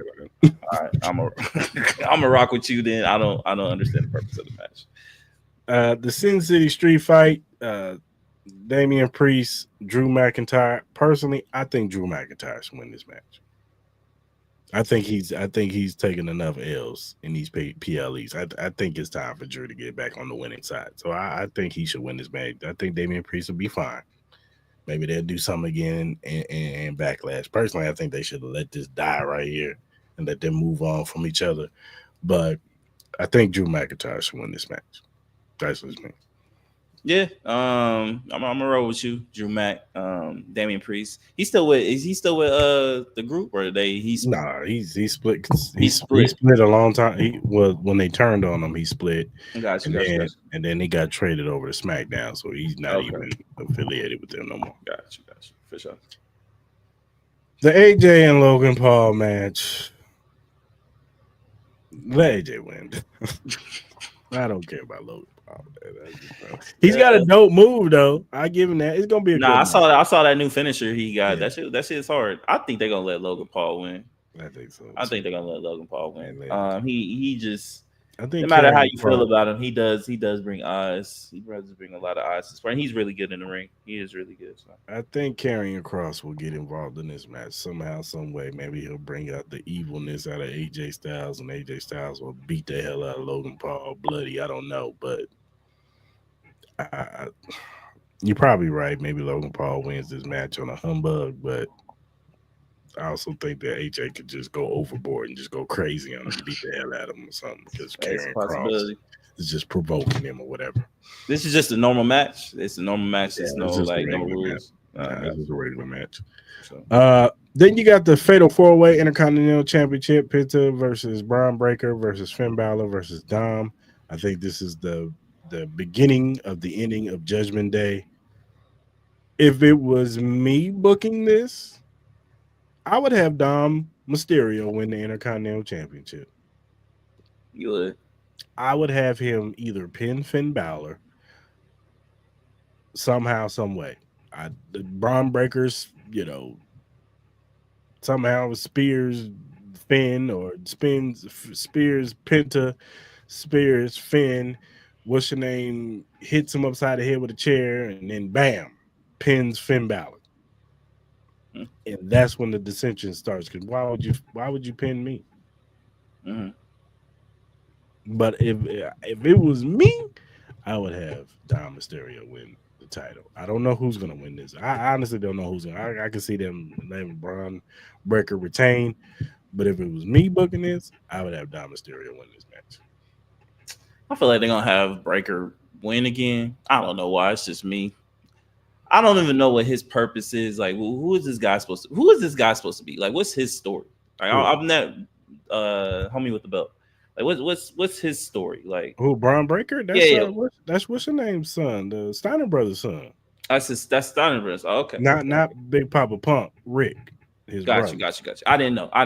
[SPEAKER 2] rock with you. Then I don't understand the purpose of the match.
[SPEAKER 1] The Sin City Street Fight. Damian Priest, Drew McIntyre. Personally, I think Drew McIntyre should win this match. I think he's taken enough L's in these PLEs. I think it's time for Drew to get back on the winning side. So I think he should win this match. I think Damian Priest will be fine. Maybe they'll do something again in Backlash. Personally, I think they should let this die right here and let them move on from each other. But I think Drew McIntyre should win this match. That's what me.
[SPEAKER 2] Yeah, I'm gonna roll with you, Drew Mac, Damian Priest. Is he still with the group, or he split?
[SPEAKER 1] He split a long time. When they turned on him, he split.
[SPEAKER 2] Gotcha.
[SPEAKER 1] And then he got traded over to SmackDown, so he's not even affiliated with them no more.
[SPEAKER 2] Gotcha, for sure.
[SPEAKER 1] The AJ and Logan Paul match. Let AJ win. I don't care about Logan Paul. He's got a dope move though. I give him that. It's gonna be a good
[SPEAKER 2] I
[SPEAKER 1] move.
[SPEAKER 2] saw that new finisher he got.
[SPEAKER 1] Yeah.
[SPEAKER 2] That shit's hard. I think they're gonna let Logan Paul win.
[SPEAKER 1] I think so.
[SPEAKER 2] I think they're gonna let Logan Paul win.
[SPEAKER 1] Man,
[SPEAKER 2] He just,
[SPEAKER 1] I think
[SPEAKER 2] no matter how
[SPEAKER 1] Karrion
[SPEAKER 2] you
[SPEAKER 1] Kross-
[SPEAKER 2] feel about him, he does bring eyes. He does bring a lot of eyes. And he's really good in the ring. He is really good. So.
[SPEAKER 1] I think Karrion Kross will get involved in this match somehow, some way. Maybe he'll bring out the evilness out of AJ Styles, and AJ Styles will beat the hell out of Logan Paul bloody. I don't know, but you're probably right. Maybe Logan Paul wins this match on a humbug, but I also think that AJ could just go overboard and just go crazy on him and beat the hell out of him or something because Karrion Kross is just provoking him or whatever.
[SPEAKER 2] This is just a normal match. It's a normal match. There's no rules.
[SPEAKER 1] It's just a regular match. So. Then you got the Fatal 4-Way Intercontinental Championship: Penta versus Braun Breaker versus Finn Balor versus Dom. I think this is the beginning of the ending of Judgment Day. If it was me booking this, I would have Dom Mysterio win the Intercontinental Championship.
[SPEAKER 2] You would.
[SPEAKER 1] I would have him either pin Finn Balor somehow, some way. The Braun Breakers, somehow spears Finn or spears Penta, spears Finn. What's your name? Hits him upside the head with a chair, and then bam, pins Finn Balor. And that's when the dissension starts. Because why would you pin me?
[SPEAKER 2] Mm-hmm.
[SPEAKER 1] But if it was me, I would have Dom Mysterio win the title. I don't know who's gonna win this. I honestly don't know who's gonna. I can see them letting Braun Breaker retain. But if it was me booking this, I would have Dom Mysterio win this match.
[SPEAKER 2] I feel like they're gonna have Breaker win again. I don't know why. It's just me. I don't even know what his purpose is. Like, who is this guy supposed to be? Like, what's his story? Like, I'm that homie with the belt. Like, what's his story? Like,
[SPEAKER 1] who? Braun Breaker? That's what's your name, son? The Steiner brothers' son.
[SPEAKER 2] That's Steiner brothers. Oh, okay.
[SPEAKER 1] Not Big Papa Pump. Rick.
[SPEAKER 2] Gotcha. I didn't know. I'm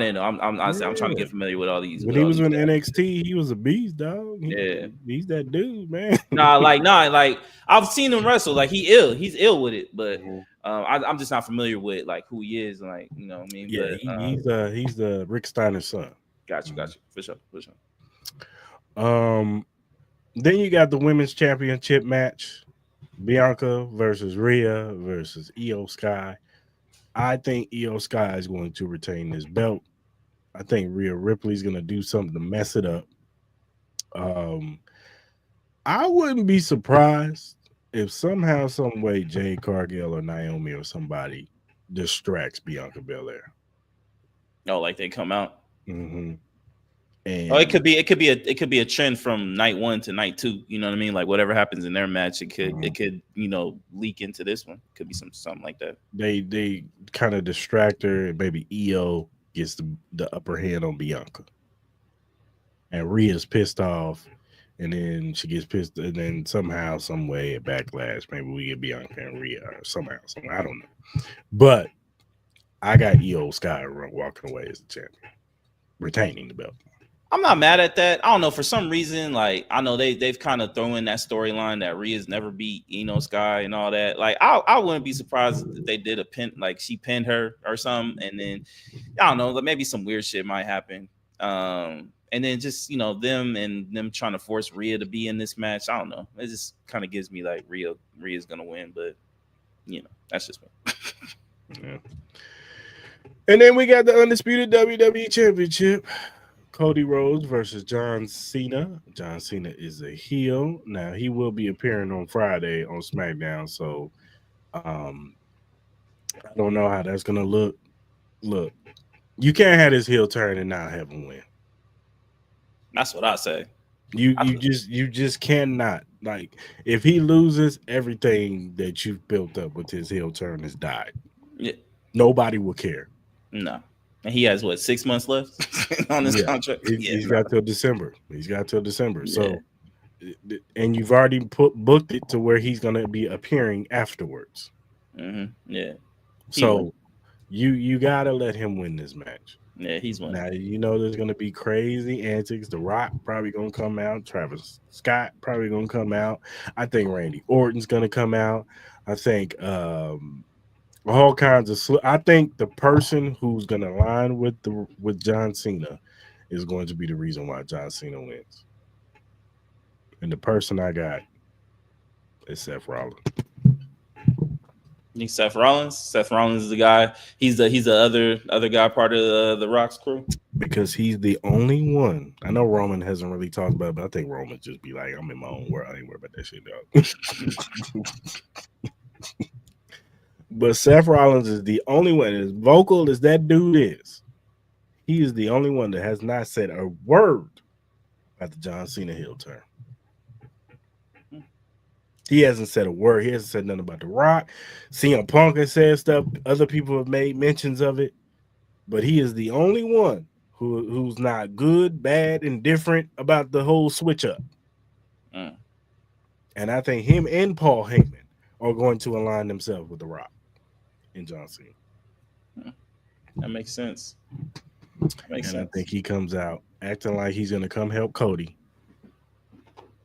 [SPEAKER 2] trying to get familiar with all these.
[SPEAKER 1] When he was in NXT, he was a beast, dog. He's that dude, man.
[SPEAKER 2] Like I've seen him wrestle. Like he's ill with it, but I'm just not familiar with like who he is. Like, you know what I mean?
[SPEAKER 1] Yeah,
[SPEAKER 2] but,
[SPEAKER 1] he's the Rick Steiner's son.
[SPEAKER 2] Gotcha. For sure.
[SPEAKER 1] Then you got the women's championship match: Bianca versus Rhea versus Io Sky. I think Io Sky is going to retain this belt. I think Rhea Ripley's going to do something to mess it up. I wouldn't be surprised if somehow, some way, Jade Cargill or Naomi or somebody distracts Bianca Belair.
[SPEAKER 2] Oh, like they come out.
[SPEAKER 1] Mm-hmm. And
[SPEAKER 2] it could be a trend from night 1 to night 2. You know what I mean? Like whatever happens in their match, it could leak into this one. Could be something like that.
[SPEAKER 1] They kind of distract her, and maybe Io gets the upper hand on Bianca, and Rhea's pissed off, and then she gets pissed, and then somehow, some way, at Backlash, maybe we get Bianca and Rhea or somehow. I don't know, but I got Io Sky walking away as the champion, retaining the belt.
[SPEAKER 2] I'm not mad at that. I don't know. For some reason, like I know they've kind of thrown in that storyline that Rhea's never beat Io Sky and all that. Like I wouldn't be surprised if they did a pin, like she pinned her or something, and then I don't know, like maybe some weird shit might happen. And then just them trying to force Rhea to be in this match. I don't know. It just kind of gives me like Rhea's gonna win, but that's just me.
[SPEAKER 1] Yeah. And then we got the undisputed WWE Championship. Cody Rhodes versus John Cena. John Cena is a heel. Now, he will be appearing on Friday on SmackDown, so I don't know how that's going to look. Look, you can't have this heel turn and not have him win.
[SPEAKER 2] That's what I say.
[SPEAKER 1] You just cannot. Like, if he loses, everything that you've built up with his heel turn has died.
[SPEAKER 2] Yeah.
[SPEAKER 1] Nobody will care.
[SPEAKER 2] No. And he has 6 months left on his contract.
[SPEAKER 1] He's got till December. Yeah. So, and you've already booked it to where he's going to be appearing afterwards.
[SPEAKER 2] Mm-hmm. Yeah.
[SPEAKER 1] So you got to let him win this match.
[SPEAKER 2] Yeah, he's winning.
[SPEAKER 1] Now, you know there's going to be crazy antics. The Rock probably going to come out. Travis Scott probably going to come out. I think Randy Orton's going to come out. I think all kinds of. I think the person who's going to align with John Cena is going to be the reason why John Cena wins. And the person I got is Seth Rollins.
[SPEAKER 2] You think Seth Rollins? Seth Rollins is the guy. He's the other guy part of the Rock's crew.
[SPEAKER 1] Because he's the only one. I know Roman hasn't really talked about it, but I think Roman just be like, I'm in my own world. I ain't worried about that shit, dog. But Seth Rollins is the only one, as vocal as that dude is, he is the only one that has not said a word about the John Cena heel turn. He hasn't said a word. He hasn't said nothing about The Rock. CM Punk has said stuff. Other people have made mentions of it. But he is the only one who's not good, bad, indifferent about the whole switch up. And I think him and Paul Heyman are going to align themselves with The Rock and John Cena.
[SPEAKER 2] That makes sense.
[SPEAKER 1] I think he comes out acting like he's going to come help Cody.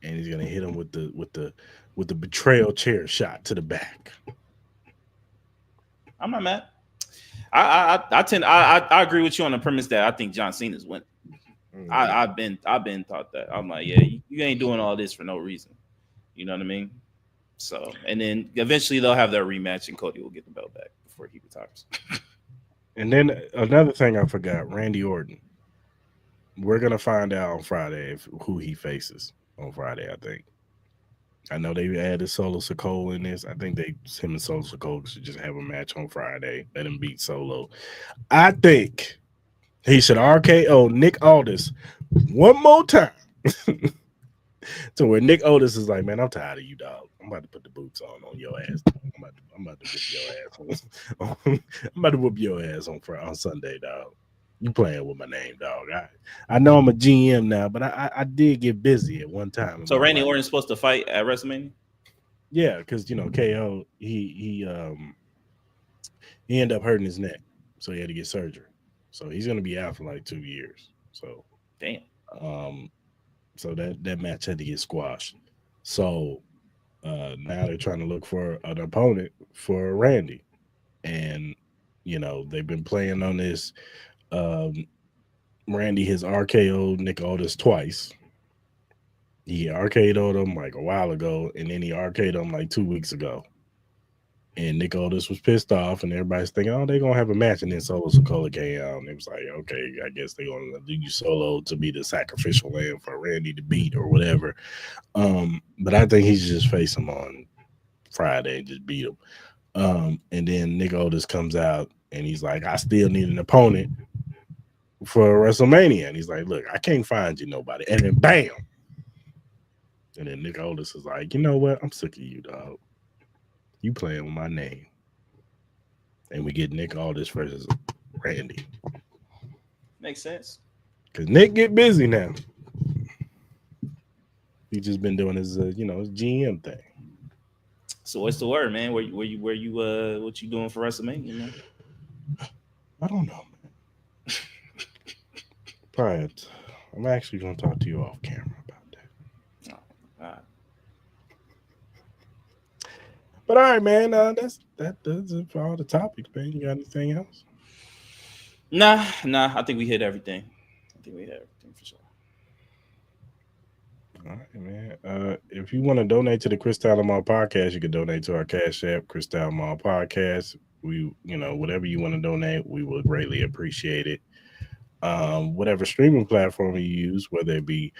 [SPEAKER 1] And he's going to hit him with the betrayal chair shot to the back.
[SPEAKER 2] I'm not mad. I agree with you on the premise that I think John Cena's winning. Mm-hmm. I've been thought that. I'm like, yeah, you ain't doing all this for no reason. You know what I mean? So, and then eventually they'll have their rematch and Cody will get the belt back before he retires.
[SPEAKER 1] And then another thing I forgot, Randy Orton. We're gonna find out on Friday who he faces on Friday, I think. I know they added Solo Sikoa in this. I think him and Solo Sikoa should just have a match on Friday. Let him beat Solo. I think he should RKO Nick Aldis one more time. To where Nick Aldis is like, man, I'm tired of you, dog. I'm about to put the boots on your ass. I'm about to whoop your ass. I'm about to whoop your ass on Sunday, dog. You playing with my name, dog. I know I'm a GM now, but I did get busy at one time.
[SPEAKER 2] So Randy Orton's supposed to fight at WrestleMania?
[SPEAKER 1] Yeah, because KO he ended up hurting his neck, so he had to get surgery. So he's gonna be out for like 2 years. So
[SPEAKER 2] damn.
[SPEAKER 1] So that match had to get squashed. So now they're trying to look for an opponent for Randy, and they've been playing on this. Randy has RKO'd Nick Aldis twice. He RKO'd him like a while ago, and then he RKO'd him like 2 weeks ago. And Nick Aldis was pissed off, and everybody's thinking, oh, they're going to have a match. And then Solo Sikoa came out, and it was like, okay, I guess they're going to do you Solo to be the sacrificial lamb for Randy to beat or whatever. But I think he should just face him on Friday and just beat him. And then Nick Aldis comes out, and he's like, I still need an opponent for WrestleMania. And he's like, look, I can't find you nobody. And then bam. And then Nick Aldis is like, you know what? I'm sick of you, dog. You playing with my name. And we get Nick Aldis versus Randy.
[SPEAKER 2] Makes sense.
[SPEAKER 1] Because Nick get busy now. He just been doing his his GM thing.
[SPEAKER 2] So what's the word, man? Where you what you doing for WrestleMania, man?
[SPEAKER 1] I don't know, man. Probably, I'm actually gonna talk to you off camera about that.
[SPEAKER 2] Oh, all right.
[SPEAKER 1] But all right, man. That does it for all the topics, man. You got anything else?
[SPEAKER 2] Nah. I think we hit everything. For sure.
[SPEAKER 1] All right, man. If you want to donate to the Cris Tallamall podcast, you can donate to our Cash App, Cris Tallamall Podcast. We, whatever you want to donate, we would greatly appreciate it. Whatever streaming platform you use, whether it be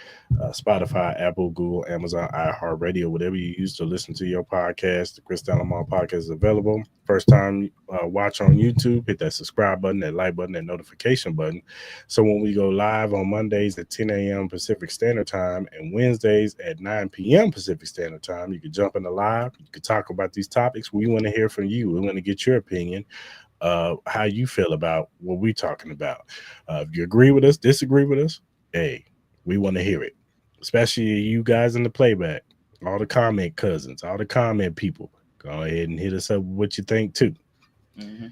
[SPEAKER 1] Spotify, Apple, Google, Amazon, iHeartRadio, whatever you use to listen to your podcast, the Cris Tallamall Podcast is available. First time watch on YouTube, hit that subscribe button, that like button, that notification button. So when we go live on Mondays at 10 a.m. Pacific Standard Time and Wednesdays at 9 p.m. Pacific Standard Time, you can jump in the live. You can talk about these topics. We want to hear from you. We want to get your opinion. How you feel about what we're talking about. If you agree with us, disagree with us, hey, we want to hear it. Especially you guys in the playback, all the comment cousins, all the comment people. Go ahead and hit us up with what you think too.
[SPEAKER 2] Mm-hmm.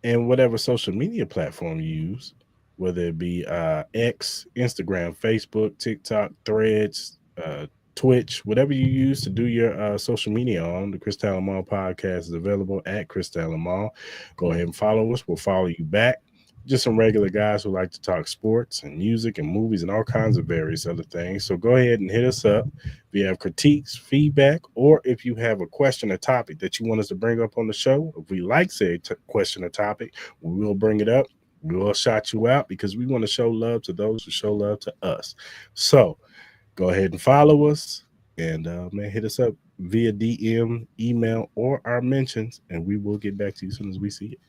[SPEAKER 1] and whatever social media platform you use, whether it be X, Instagram, Facebook, TikTok, Threads, Twitch, whatever you use to do your social media on. The Cris Mall podcast is available at Cris Mall. Go ahead and follow us. We'll follow you back. Just some regular guys who like to talk sports and music and movies and all kinds of various other things. So go ahead and hit us up if you have critiques, feedback, or if you have a question or topic that you want us to bring up on the show. If we like, say, question or topic, we will bring it up. We will shout you out because we want to show love to those who show love to us. So go ahead and follow us and, man, hit us up via DM, email, or our mentions, and we will get back to you as soon as we see it.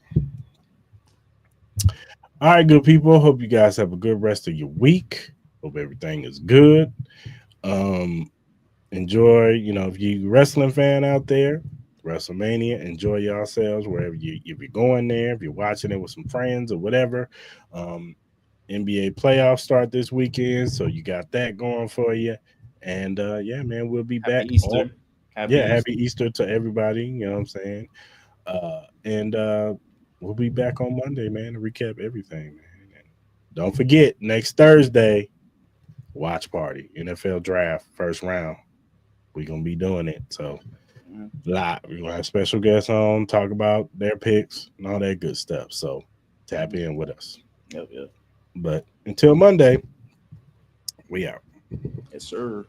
[SPEAKER 1] All right, good people. Hope you guys have a good rest of your week. Hope everything is good. Enjoy, if you wrestling fan out there, WrestleMania, enjoy yourselves wherever if you're going there, if you're watching it with some friends or whatever. NBA playoffs start this weekend, so you got that going for you. And yeah, man, we'll be back.
[SPEAKER 2] Happy Easter.
[SPEAKER 1] Happy Easter to everybody. You know what I'm saying? And we'll be back on Monday, man, to recap everything, man. And don't forget, next Thursday, watch party, NFL draft, first round. We're going to be doing it. So, live. We're going to have special guests on, talk about their picks and all that good stuff. So, tap in with us.
[SPEAKER 2] Yep.
[SPEAKER 1] But until Monday, we out.
[SPEAKER 2] Yes, sir.